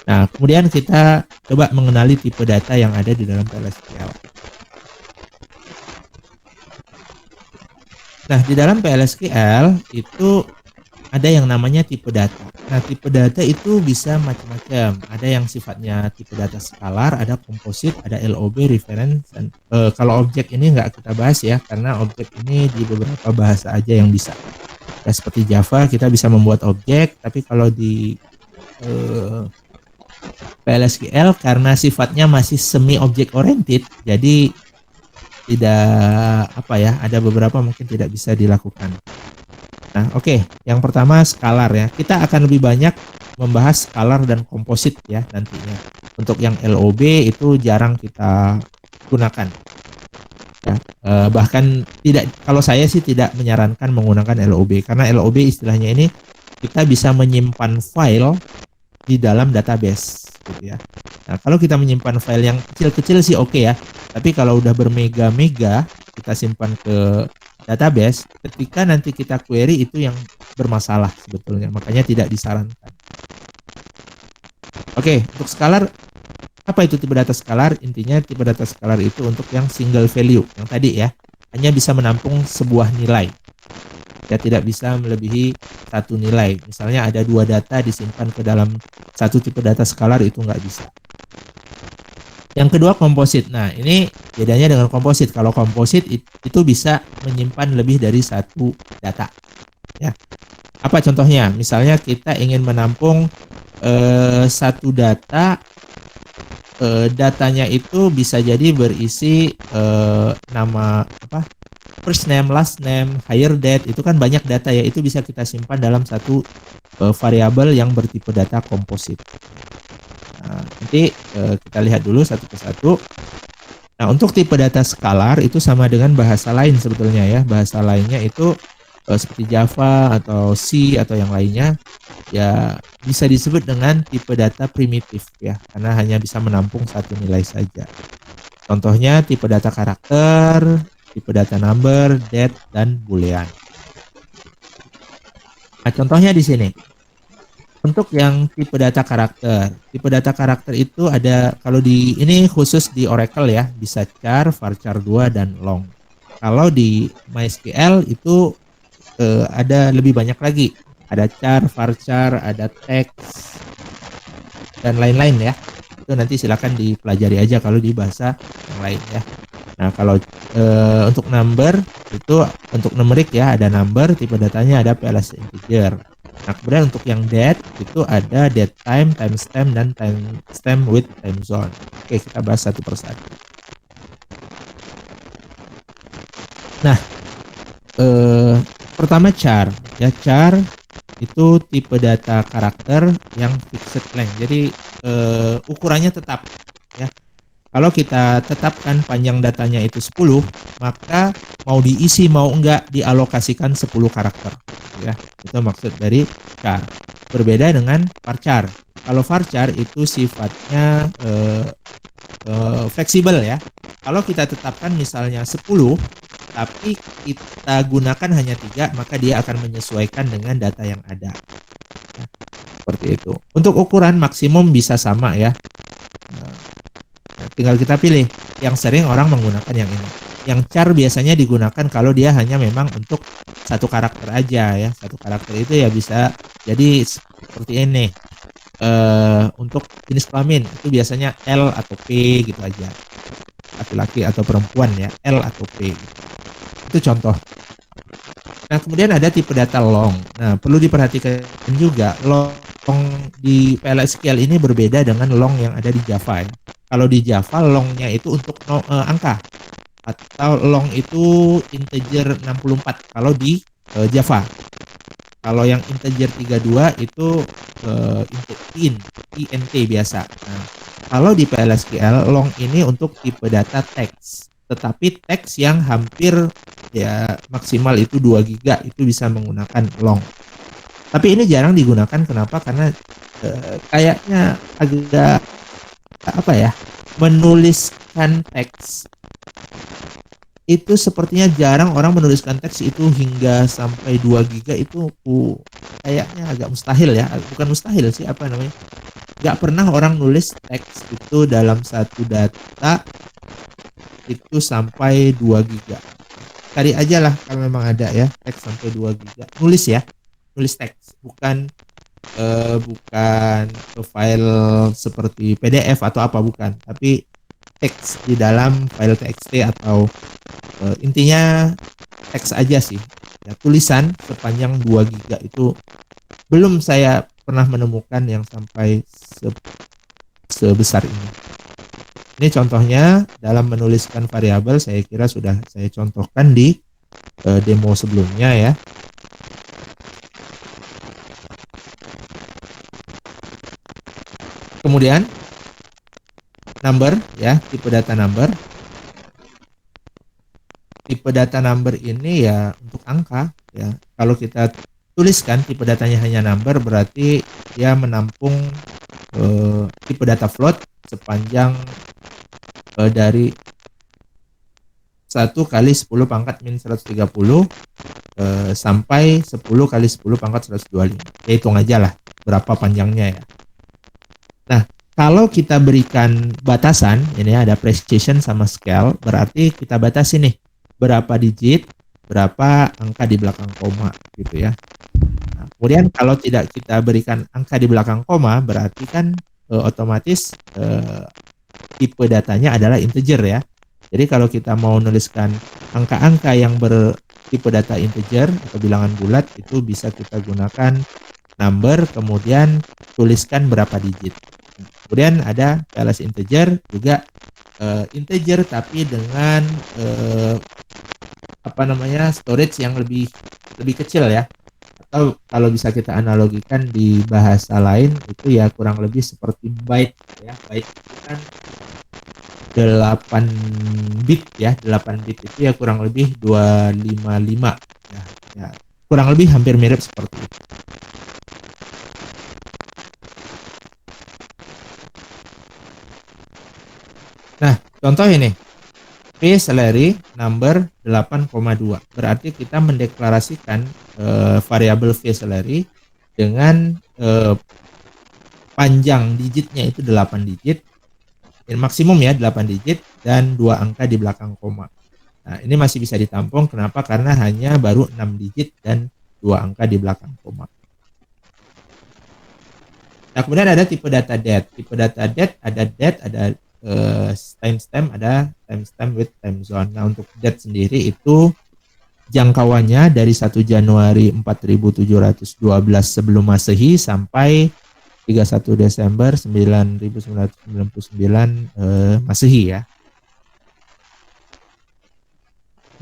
Nah, kemudian kita coba mengenali tipe data yang ada di dalam PLSQL. Nah, di dalam PLSQL itu ada yang namanya tipe data. Nah, tipe data itu bisa macam-macam. Ada yang sifatnya tipe data skalar, ada komposit, ada LOB, reference, dan kalau objek ini nggak kita bahas ya, karena objek ini di beberapa bahasa aja yang bisa. Ya, seperti Java kita bisa membuat objek, tapi kalau di PLSQL karena sifatnya masih semi object oriented, jadi tidak ada beberapa mungkin tidak bisa dilakukan. Nah, oke. Yang pertama skalar ya. Kita akan lebih banyak membahas skalar dan komposit ya nantinya. Untuk yang LOB itu jarang kita gunakan. Ya, bahkan tidak, kalau saya sih tidak menyarankan menggunakan LOB, karena LOB istilahnya ini kita bisa menyimpan file di dalam database gitu ya. Nah, kalau kita menyimpan file yang kecil-kecil sih oke ya. Tapi kalau udah bermega-mega kita simpan ke database, ketika nanti kita query itu yang bermasalah sebetulnya, makanya tidak disarankan. Oke, untuk scalar, apa itu tipe data scalar? Intinya tipe data scalar itu untuk yang single value, yang tadi ya, hanya bisa menampung sebuah nilai. Ya, tidak bisa melebihi satu nilai. Misalnya ada 2 data disimpan ke dalam satu tipe data scalar, itu nggak bisa. Yang kedua komposit. Nah, ini bedanya dengan komposit. Kalau komposit itu bisa menyimpan lebih dari satu data. Ya. Apa contohnya? Misalnya kita ingin menampung satu data, datanya itu bisa jadi berisi nama apa? First name, last name, hire date, itu kan banyak data ya. Itu bisa kita simpan dalam satu variabel yang bertipe data komposit. Nah, nanti kita lihat dulu satu persatu. Nah, untuk tipe data scalar itu sama dengan bahasa lain sebetulnya ya. Bahasa lainnya itu seperti Java atau C atau yang lainnya, ya bisa disebut dengan tipe data primitif ya, karena hanya bisa menampung satu nilai saja. Contohnya tipe data karakter, tipe data number, date, dan boolean. Nah, contohnya di sini. Untuk yang tipe data karakter itu ada, kalau di ini khusus di Oracle ya, bisa char, varchar 2, dan long. Kalau di MySQL itu ada lebih banyak lagi. Ada char, varchar, ada text, dan lain-lain ya. Itu nanti silakan dipelajari aja kalau di bahasa yang lain ya. Nah, kalau untuk number itu untuk numerik ya, ada number, tipe datanya ada PLS integer. Nah, kemudian untuk yang date itu ada date time, timestamp, dan timestamp with time zone. Oke, kita bahas satu persatu. Nah, pertama char. Ya, char itu tipe data karakter yang fixed length. Jadi ukurannya tetap ya. Kalau kita tetapkan panjang datanya itu 10, maka mau diisi mau enggak dialokasikan 10 karakter. Ya, itu maksud dari char. Berbeda dengan varchar. Kalau varchar itu sifatnya fleksibel ya. Kalau kita tetapkan misalnya 10, tapi kita gunakan hanya 3, maka dia akan menyesuaikan dengan data yang ada. Ya, seperti itu. Untuk ukuran maksimum bisa sama ya. Tinggal kita pilih. Yang sering orang menggunakan yang ini. Yang char biasanya digunakan kalau dia hanya memang untuk satu karakter aja ya. Satu karakter itu ya bisa jadi seperti ini. Untuk jenis kelamin itu biasanya L atau P gitu aja. Laki-laki atau perempuan ya, L atau P gitu. Itu contoh. Nah, kemudian ada tipe data long. Nah, perlu diperhatikan juga long di PLSQL ini berbeda dengan long yang ada di Java ya. Kalau di Java longnya itu untuk angka, atau long itu integer 64 kalau di Java. Kalau yang integer 32 itu int biasa. Nah, kalau di PLSQL long ini untuk tipe data teks, tetapi teks yang hampir ya maksimal itu 2 GB itu bisa menggunakan long. Tapi ini jarang digunakan, kenapa? Karena kayaknya agak apa ya, menuliskan teks itu sepertinya jarang orang menuliskan teks itu hingga sampai 2 GB itu kayaknya agak mustahil ya, bukan mustahil sih, apa namanya, nggak pernah orang nulis teks itu dalam satu data itu sampai 2 GB. Cari aja lah kalau memang ada ya teks sampai 2 GB, nulis ya, nulis teks, bukan file seperti PDF atau apa, bukan, tapi teks di dalam file TXT atau intinya teks aja sih ya, tulisan sepanjang 2 GB itu belum saya pernah menemukan yang sampai sebesar ini. Ini contohnya dalam menuliskan variabel, saya kira sudah saya contohkan di demo sebelumnya ya. Kemudian number ya, tipe data number. Tipe data number ini ya untuk angka ya. Kalau kita tuliskan tipe datanya hanya number, berarti dia menampung tipe data float sepanjang dari 1 kali 10 pangkat min 130 sampai 10 kali 10 pangkat 125. Ya hitung aja lah berapa panjangnya ya. Nah, kalau kita berikan batasan, ini ada precision sama scale, berarti kita batasi nih berapa digit, berapa angka di belakang koma gitu ya. Nah, kemudian kalau tidak kita berikan angka di belakang koma, berarti kan otomatis tipe datanya adalah integer ya. Jadi kalau kita mau nuliskan angka-angka yang bertipe data integer atau bilangan bulat, itu bisa kita gunakan number, kemudian tuliskan berapa digit. Kemudian ada PLS integer, juga integer tapi dengan storage yang lebih kecil ya. Atau kalau bisa kita analogikan di bahasa lain itu ya kurang lebih seperti byte ya. Byte itu kan 8 bit ya. 8 bit itu ya kurang lebih 255 ya. Kurang lebih hampir mirip seperti itu. Nah, contoh ini. P salary number 8,2. Berarti kita mendeklarasikan variabel V salary dengan panjang digitnya itu 8 digit. Maksimum ya 8 digit dan 2 angka di belakang koma. Nah, ini masih bisa ditampung. Kenapa? Karena hanya baru 6 digit dan 2 angka di belakang koma. Nah, kemudian ada tipe data date. Tipe data date, ada timestamp, ada timestamp with time zone. Nah, untuk date sendiri itu jangkauannya dari 1 Januari 4712 sebelum Masehi sampai 31 Desember 1999 Masehi ya.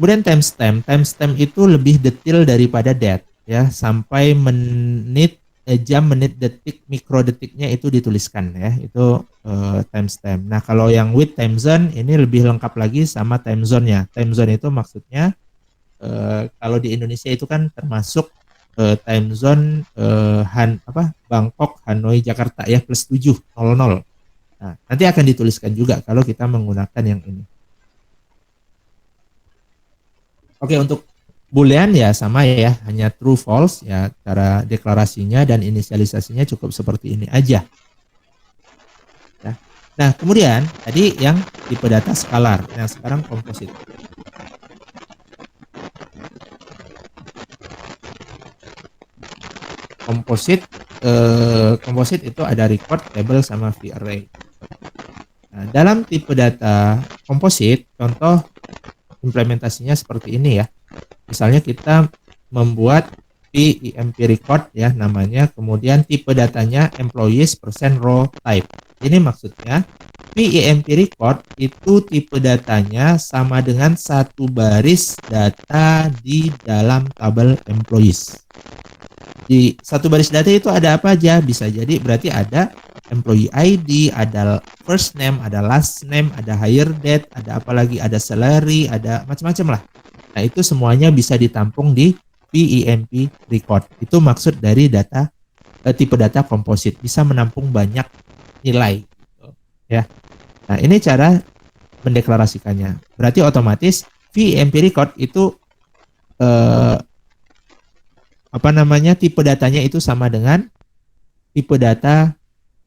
Kemudian timestamp itu lebih detail daripada date ya, sampai menit, jam, menit, detik, mikrodetiknya itu dituliskan ya, itu timestamp. Nah, kalau yang with time zone ini lebih lengkap lagi sama time zone-nya. Time zone itu maksudnya kalau di Indonesia itu kan termasuk time zone Bangkok, Hanoi, Jakarta ya, plus 700. Nah, nanti akan dituliskan juga kalau kita menggunakan yang ini. Oke, untuk Boolean ya sama ya, hanya true false ya, cara deklarasinya dan inisialisasinya cukup seperti ini aja. Ya. Nah, kemudian tadi yang tipe data skalar, yang sekarang komposit. Komposit itu ada record, table, sama V-array. Nah, dalam tipe data komposit, contoh implementasinya seperti ini ya. Misalnya kita membuat PEMP record ya namanya, kemudian tipe datanya employees percent row type. Ini maksudnya PEMP record itu tipe datanya sama dengan satu baris data di dalam tabel employees. Di satu baris data itu ada apa aja? Bisa jadi berarti ada employee ID, ada first name, ada last name, ada hire date, ada apa lagi, ada salary, ada macam-macam lah. Nah, itu semuanya bisa ditampung di PEMP record. Itu maksud dari data tipe data komposit, bisa menampung banyak nilai ya. Nah, ini cara mendeklarasikannya. Berarti otomatis PEMP record itu tipe datanya itu sama dengan tipe data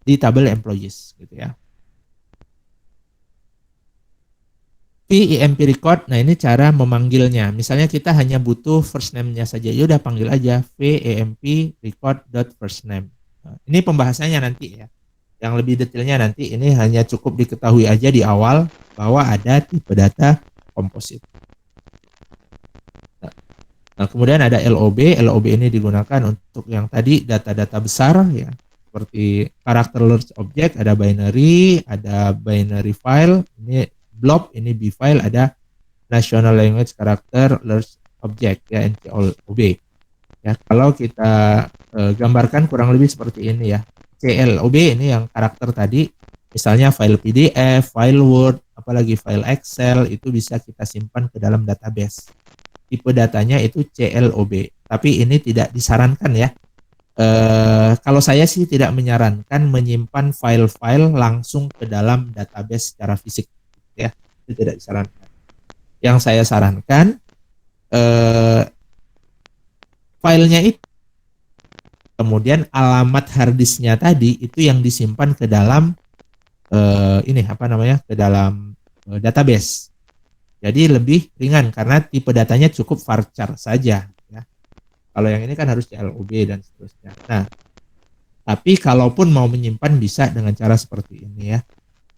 di tabel employees gitu ya. PEMP record, nah ini cara memanggilnya. Misalnya kita hanya butuh first name-nya saja, ya udah panggil aja PEMP record.firstname. Nah, ini pembahasannya nanti ya. Yang lebih detailnya nanti, ini hanya cukup diketahui aja di awal bahwa ada tipe data komposit. Nah, kemudian ada LOB. LOB ini digunakan untuk yang tadi data-data besar ya, seperti karakter large object, ada binary file, ini blob, ini B file, ada national language character large object ya, NCLOB. Ya, kalau kita gambarkan kurang lebih seperti ini ya. CLOB ini yang karakter tadi, misalnya file PDF, file Word, apalagi file Excel, itu bisa kita simpan ke dalam database. Tipe datanya itu CLOB, tapi ini tidak disarankan ya. Kalau saya sih tidak menyarankan menyimpan file-file langsung ke dalam database secara fisik ya, itu tidak disarankan. Yang saya sarankan filenya itu, kemudian alamat harddisknya tadi itu yang disimpan ke dalam ke dalam database. Jadi lebih ringan karena tipe datanya cukup varchar saja. Ya. Kalau yang ini kan harus CLOB dan seterusnya. Nah, tapi kalaupun mau menyimpan bisa dengan cara seperti ini ya.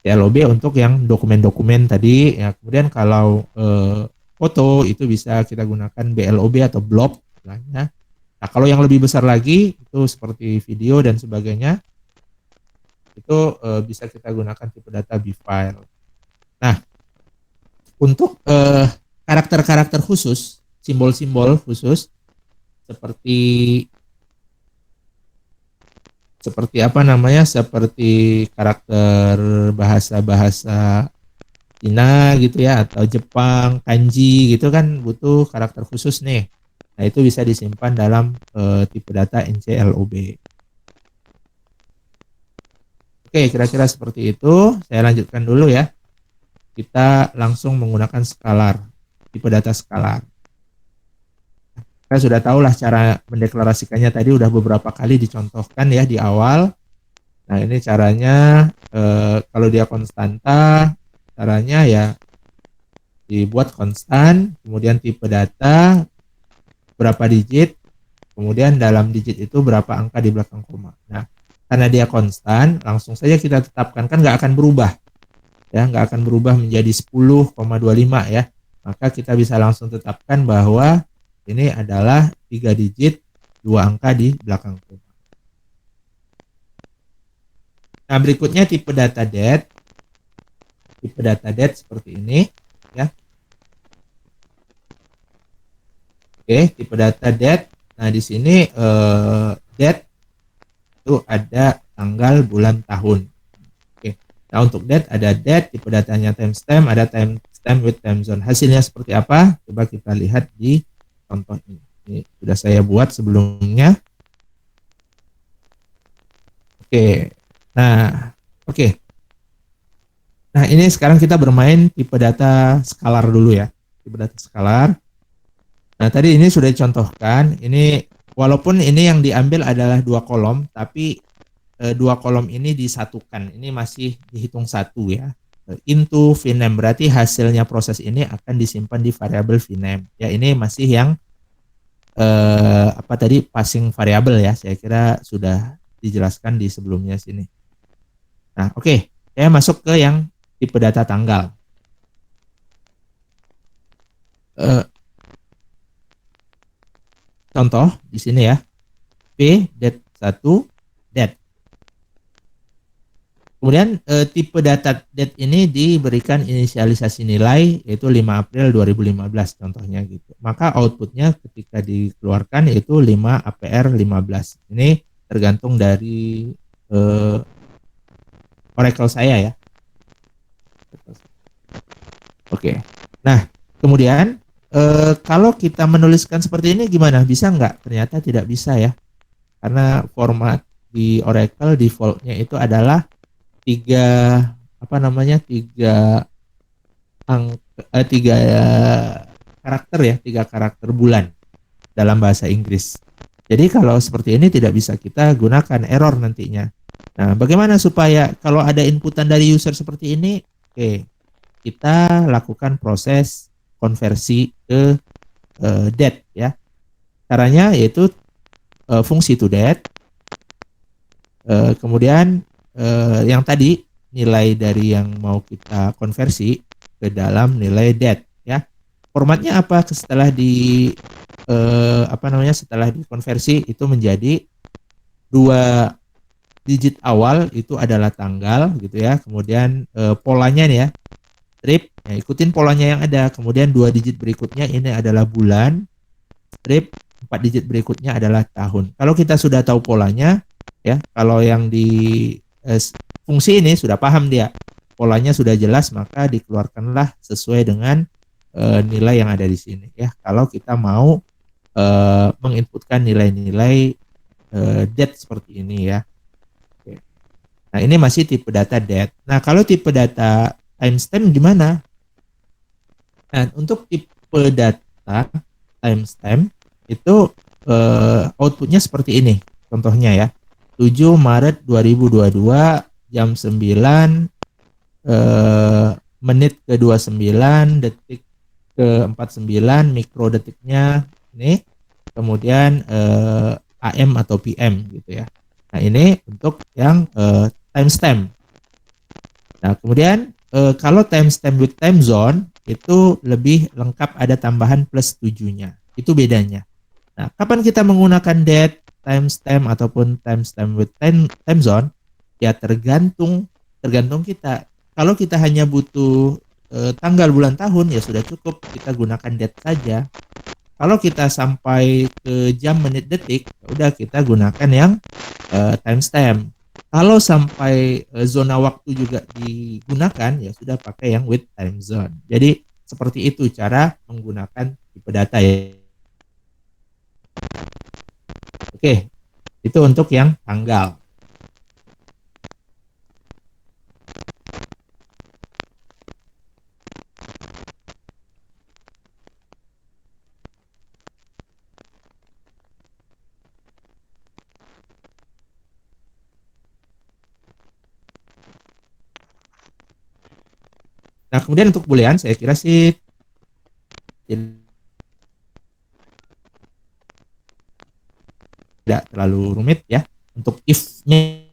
CLOB untuk yang dokumen-dokumen tadi. Ya. Kemudian kalau foto itu bisa kita gunakan BLOB atau blob. Nah, kalau yang lebih besar lagi itu seperti video dan sebagainya, itu bisa kita gunakan tipe data B-file. Nah, untuk karakter-karakter khusus, simbol-simbol khusus seperti seperti karakter bahasa-bahasa Cina gitu ya, atau Jepang, kanji gitu kan butuh karakter khusus nih. Nah, itu bisa disimpan dalam tipe data NCLOB. Oke, kira-kira seperti itu. Saya lanjutkan dulu ya. Kita langsung menggunakan scalar, tipe data scalar. Kita sudah tahulah cara mendeklarasikannya tadi udah beberapa kali dicontohkan ya di awal. Nah, ini caranya kalau dia konstanta, caranya ya dibuat konstan, kemudian tipe data berapa digit, kemudian dalam digit itu berapa angka di belakang koma. Nah, karena dia konstan, langsung saja kita tetapkan, kan nggak akan berubah. Ya, nggak akan berubah menjadi 10,25 ya. Maka kita bisa langsung tetapkan bahwa ini adalah 3 digit, 2 angka di belakang koma. Nah, berikutnya tipe data det. Tipe data det seperti ini ya. Oke, tipe data det. Nah, di sini det itu ada tanggal, bulan, tahun. Oke. Nah, untuk det ada det, tipe datanya timestamp, ada timestamp with time zone. Hasilnya seperti apa? Coba kita lihat di contoh ini. Ini sudah saya buat sebelumnya. Oke. Nah, oke. Nah, ini sekarang kita bermain tipe data skalar dulu ya. Tipe data skalar. Nah, tadi ini sudah dicontohkan. Ini walaupun ini yang diambil adalah 2 kolom, tapi 2 kolom ini disatukan. Ini masih dihitung satu ya. Into vname, berarti hasilnya proses ini akan disimpan di variabel vname. Ya, ini masih yang passing variabel ya. Saya kira sudah dijelaskan di sebelumnya sini. Nah, oke. Saya masuk ke yang tipe data tanggal. Contoh di sini ya, P det 1 det. Kemudian tipe data det ini diberikan inisialisasi nilai yaitu 5 April 2015 contohnya gitu. Maka outputnya ketika dikeluarkan yaitu 5 APR 15. Ini tergantung dari Oracle saya ya. Oke. Nah, kemudian kalau kita menuliskan seperti ini gimana? Bisa nggak? Ternyata tidak bisa ya. Karena format di Oracle defaultnya itu adalah 3 karakter ya, 3 karakter bulan dalam bahasa Inggris. Jadi kalau seperti ini tidak bisa kita gunakan, error nantinya. Nah, bagaimana supaya kalau ada inputan dari user seperti ini? Oke, kita lakukan proses konversi ke det ya. Caranya yaitu fungsi to det. Kemudian yang tadi nilai dari yang mau kita konversi ke dalam nilai det ya. Formatnya apa? Setelah setelah dikonversi itu menjadi 2 digit awal itu adalah tanggal gitu ya. Kemudian polanya nih ya. Strip, ya, ikutin polanya yang ada. Kemudian 2 digit berikutnya ini adalah bulan. Strip, 4 digit berikutnya adalah tahun. Kalau kita sudah tahu polanya, ya, kalau yang di fungsi ini sudah paham dia, polanya sudah jelas, maka dikeluarkanlah sesuai dengan nilai yang ada di sini. Ya, kalau kita mau menginputkan nilai-nilai det seperti ini ya. Oke. Nah, ini masih tipe data det. Nah, kalau tipe data timestamp gimana? Nah, untuk tipe data timestamp itu outputnya seperti ini. Contohnya ya, 7 Maret 2022 jam 9 menit ke 29 detik ke 49 mikro detiknya ini, kemudian AM atau PM gitu ya. Nah, ini untuk yang timestamp. Nah, kemudian kalau timestamp with time zone itu lebih lengkap, ada tambahan plus 7-nya. Itu bedanya. Nah, kapan kita menggunakan date, timestamp ataupun timestamp with time zone? Ya tergantung kita. Kalau kita hanya butuh tanggal bulan tahun ya sudah cukup, kita gunakan date saja. Kalau kita sampai ke jam menit detik, ya udah kita gunakan yang timestamp. Kalau sampai zona waktu juga digunakan, ya sudah pakai yang with time zone. Jadi seperti itu cara menggunakan tipe data ya. Oke, itu untuk yang tanggal. Nah, kemudian untuk boolean saya kira sih tidak terlalu rumit ya. Untuk if-nya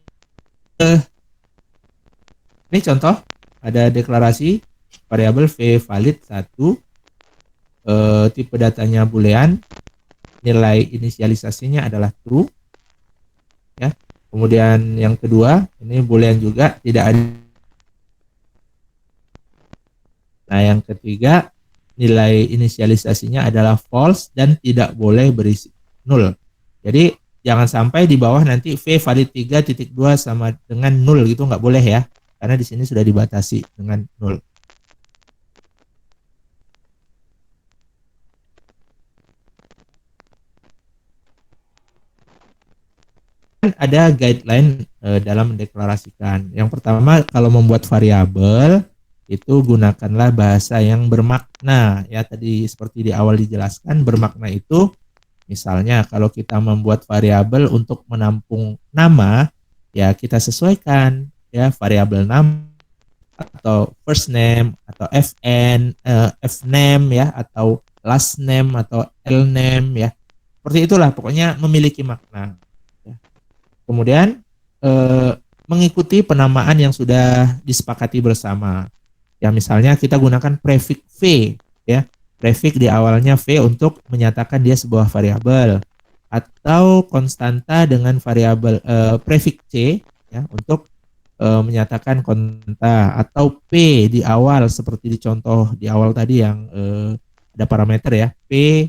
ini contoh, ada deklarasi variabel v valid 1, tipe datanya boolean, nilai inisialisasinya adalah true ya. Kemudian yang kedua, ini boolean juga, tidak ada. Nah, yang ketiga, nilai inisialisasinya adalah false dan tidak boleh berisi null. Jadi jangan sampai di bawah nanti v valid 3.2 sama dengan null gitu, nggak boleh ya, karena di sini sudah dibatasi dengan null. Ada guideline dalam mendeklarasikan. Yang pertama, kalau membuat variabel itu gunakanlah bahasa yang bermakna ya. Tadi seperti di awal dijelaskan, bermakna itu misalnya kalau kita membuat variabel untuk menampung nama, ya kita sesuaikan ya variabel nama atau first name atau fname ya, atau last name atau lname ya. Seperti itulah, pokoknya memiliki makna. Kemudian mengikuti penamaan yang sudah disepakati bersama. Ya, misalnya kita gunakan prefix v ya. Prefix di awalnya v untuk menyatakan dia sebuah variabel, atau konstanta dengan variabel prefix c ya untuk menyatakan konstanta, atau p di awal seperti di contoh di awal tadi yang ada parameter ya, p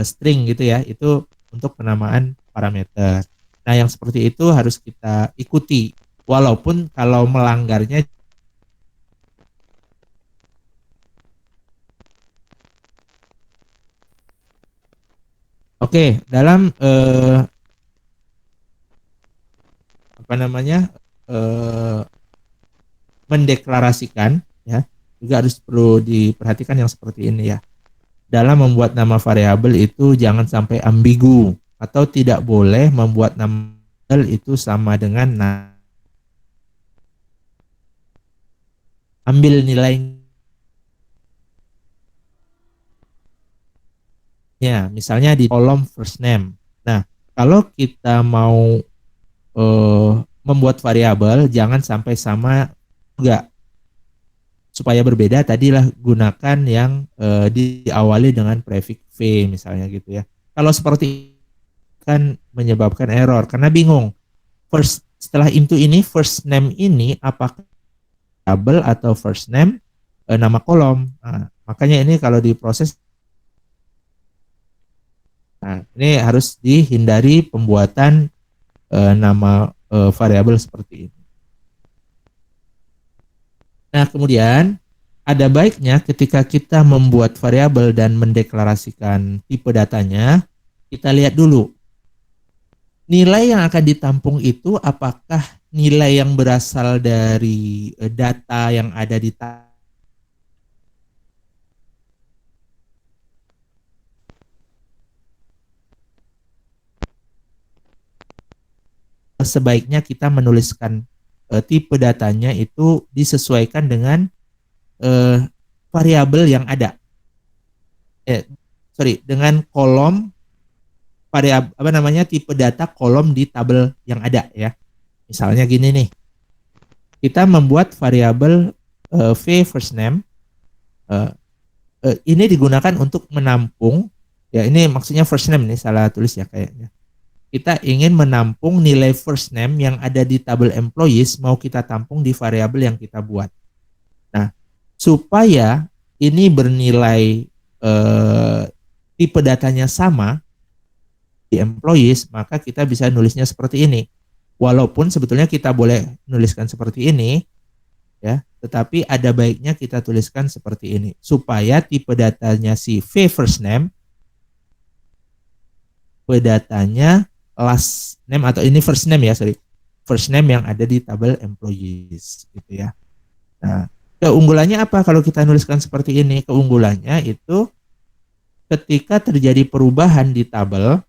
string gitu ya, itu untuk penamaan parameter. Nah, yang seperti itu harus kita ikuti, walaupun kalau melanggarnya. Oke, dalam apa namanya mendeklarasikan ya, juga harus perlu diperhatikan yang seperti ini ya. Dalam membuat nama variabel itu jangan sampai ambigu, atau tidak boleh membuat nama variabel itu sama dengan ambil nilainya. Misalnya di kolom first name. Nah, kalau kita mau membuat variabel, jangan sampai sama juga. Supaya berbeda, tadilah gunakan yang diawali dengan prefix v misalnya gitu ya. Kalau seperti kan menyebabkan error karena bingung. Setelah into ini, first name ini apakah variabel atau first name nama kolom. Nah, makanya ini kalau diproses, nah, ini harus dihindari pembuatan nama variabel seperti ini. Nah, kemudian ada baiknya ketika kita membuat variabel dan mendeklarasikan tipe datanya, kita lihat dulu nilai yang akan ditampung itu apakah nilai yang berasal dari data yang ada di sebaiknya kita menuliskan tipe datanya itu disesuaikan dengan variabel yang ada. Dengan kolom variabel tipe data kolom di tabel yang ada ya. Misalnya gini nih. Kita membuat variabel v first name. Ini digunakan untuk menampung, ya ini maksudnya first name nih, salah tulis ya kayaknya. Kita ingin menampung nilai first name yang ada di tabel employees, mau kita tampung di variabel yang kita buat. Nah, supaya ini bernilai tipe datanya sama di employees, maka kita bisa nulisnya seperti ini. Walaupun sebetulnya kita boleh nuliskan seperti ini, ya, tetapi ada baiknya kita tuliskan seperti ini supaya tipe datanya si V first name, tipe datanya last name atau ini first name ya, first name yang ada di tabel employees gitu ya. Nah, keunggulannya apa kalau kita nuliskan seperti ini? Keunggulannya itu ketika terjadi perubahan di tabel,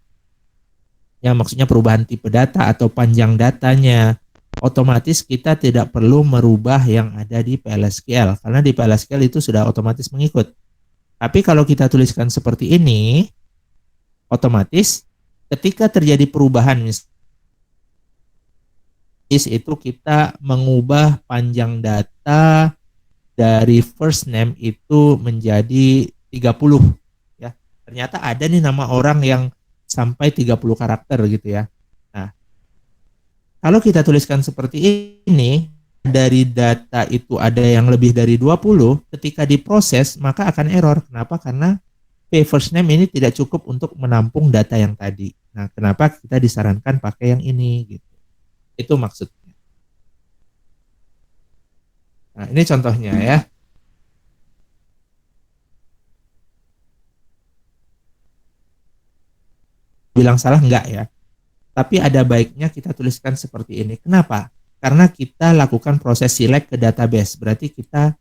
ya maksudnya perubahan tipe data atau panjang datanya, otomatis kita tidak perlu merubah yang ada di PLSQL karena di PLSQL itu sudah otomatis mengikut. Tapi kalau kita tuliskan seperti ini, otomatis ketika terjadi perubahan itu kita mengubah panjang data dari first name itu menjadi 30 ya. Ternyata ada nih nama orang yang sampai 30 karakter gitu ya. Nah, kalau kita tuliskan seperti ini, dari data itu ada yang lebih dari 20, ketika diproses maka akan error. Kenapa? Karena P first name ini tidak cukup untuk menampung data yang tadi. Nah, kenapa kita disarankan pakai yang ini gitu. Itu maksudnya. Nah, ini contohnya ya. Bilang salah enggak ya? Tapi ada baiknya kita tuliskan seperti ini. Kenapa? Karena kita lakukan proses select ke database. Berarti kita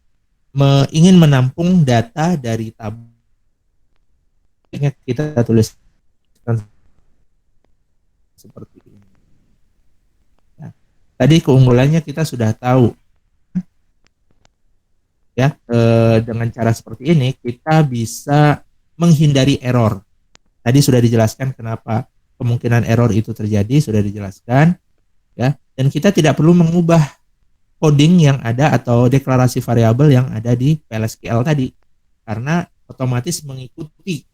ingin menampung data dari tabel. Kita tuliskan seperti ini. Nah, tadi keunggulannya kita sudah tahu. Ya, dengan cara seperti ini kita bisa menghindari error. Tadi sudah dijelaskan kenapa kemungkinan error itu terjadi, sudah dijelaskan ya, dan kita tidak perlu mengubah coding yang ada atau deklarasi variabel yang ada di PLSQL tadi karena otomatis mengikuti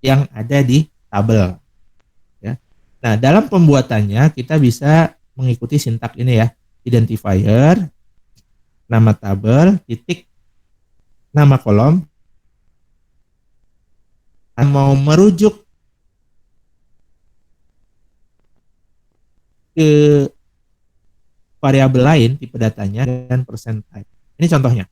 yang ada di tabel ya. Nah, dalam pembuatannya kita bisa mengikuti sintak ini ya, identifier, nama tabel, titik, nama kolom. Mau merujuk ke variabel lain tipe datanya dan percent type. Ini contohnya.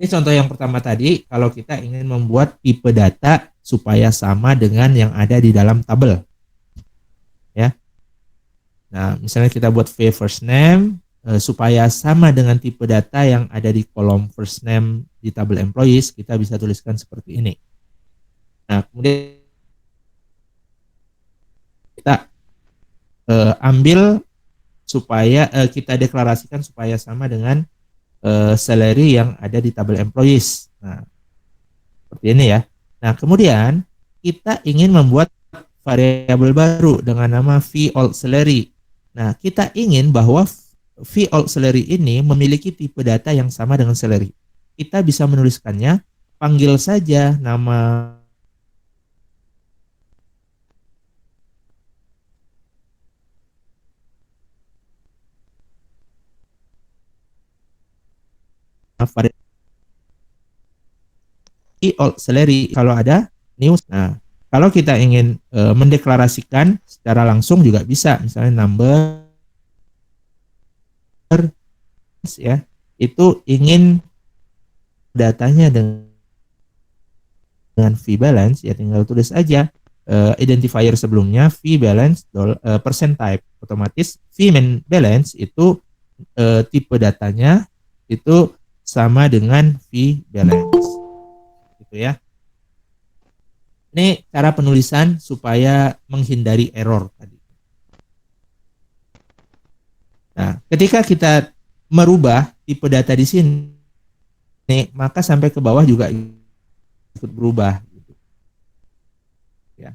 Ini contoh yang pertama tadi kalau kita ingin membuat tipe data supaya sama dengan yang ada di dalam tabel. Ya. Nah, misalnya kita buat V first name supaya sama dengan tipe data yang ada di kolom first name di tabel employees, kita bisa tuliskan seperti ini. Nah, kemudian kita ambil supaya kita deklarasikan supaya sama dengan salary yang ada di tabel employees. Nah, seperti ini ya. Nah, kemudian kita ingin membuat variabel baru dengan nama v old salary. Nah, kita ingin bahwa v old salary ini memiliki tipe data yang sama dengan salary. Kita bisa menuliskannya, panggil saja nama old salary kalau ada news. Nah, kalau kita ingin mendeklarasikan secara langsung juga bisa, misalnya number ya, itu ingin datanya dengan v balance ya, tinggal tulis aja identifier sebelumnya v balance percent type, otomatis v main balance itu tipe datanya itu sama dengan v balance gitu ya. Ini cara penulisan supaya menghindari error tadi. Nah, ketika kita merubah tipe data di sini, maka sampai ke bawah juga ikut berubah. Gitu. Ya.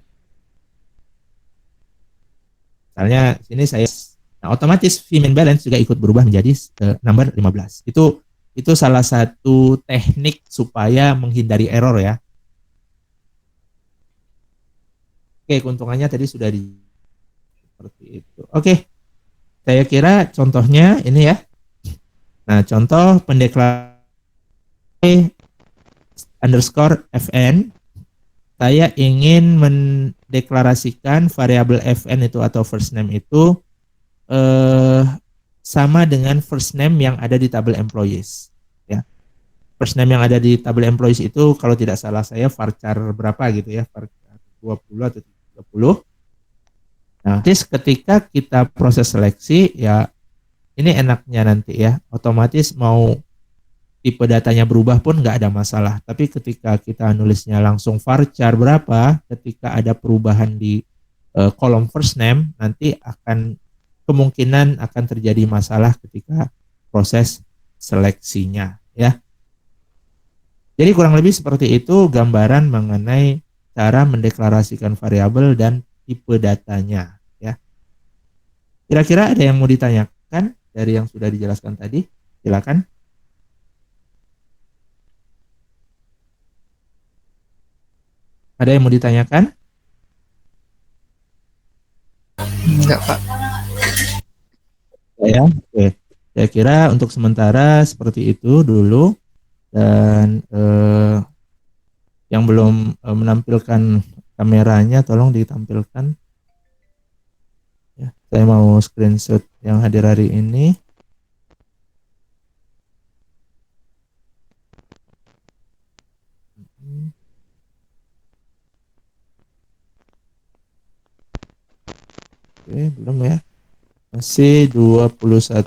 Misalnya sini saya, nah, otomatis fee main balance juga ikut berubah menjadi number 15. Itu salah satu teknik supaya menghindari error ya. Oke, keuntungannya tadi sudah di seperti itu. Oke, saya kira contohnya ini ya. Nah, contoh pendeklarasi underscore fn, saya ingin mendeklarasikan variabel fn itu atau first name itu sama dengan first name yang ada di tabel employees. Ya, first name yang ada di tabel employees itu kalau tidak salah saya varchar berapa gitu ya, varchar 20 atau 30. Nah, ketika kita proses seleksi ya, ini enaknya nanti ya, otomatis mau tipe datanya berubah pun nggak ada masalah. Tapi ketika kita nulisnya langsung varchar berapa, ketika ada perubahan di kolom first name, nanti akan kemungkinan akan terjadi masalah ketika proses seleksinya ya. Jadi kurang lebih seperti itu gambaran mengenai cara mendeklarasikan variabel dan tipe datanya ya. Kira-kira ada yang mau ditanyakan dari yang sudah dijelaskan tadi? Silakan. Ada yang mau ditanyakan? Enggak, Pak. Ya, oke. Saya kira untuk sementara seperti itu dulu, dan yang belum menampilkan kameranya tolong ditampilkan. Ya, saya mau screenshot yang hadir hari ini. Oke, belum ya. Masih 21.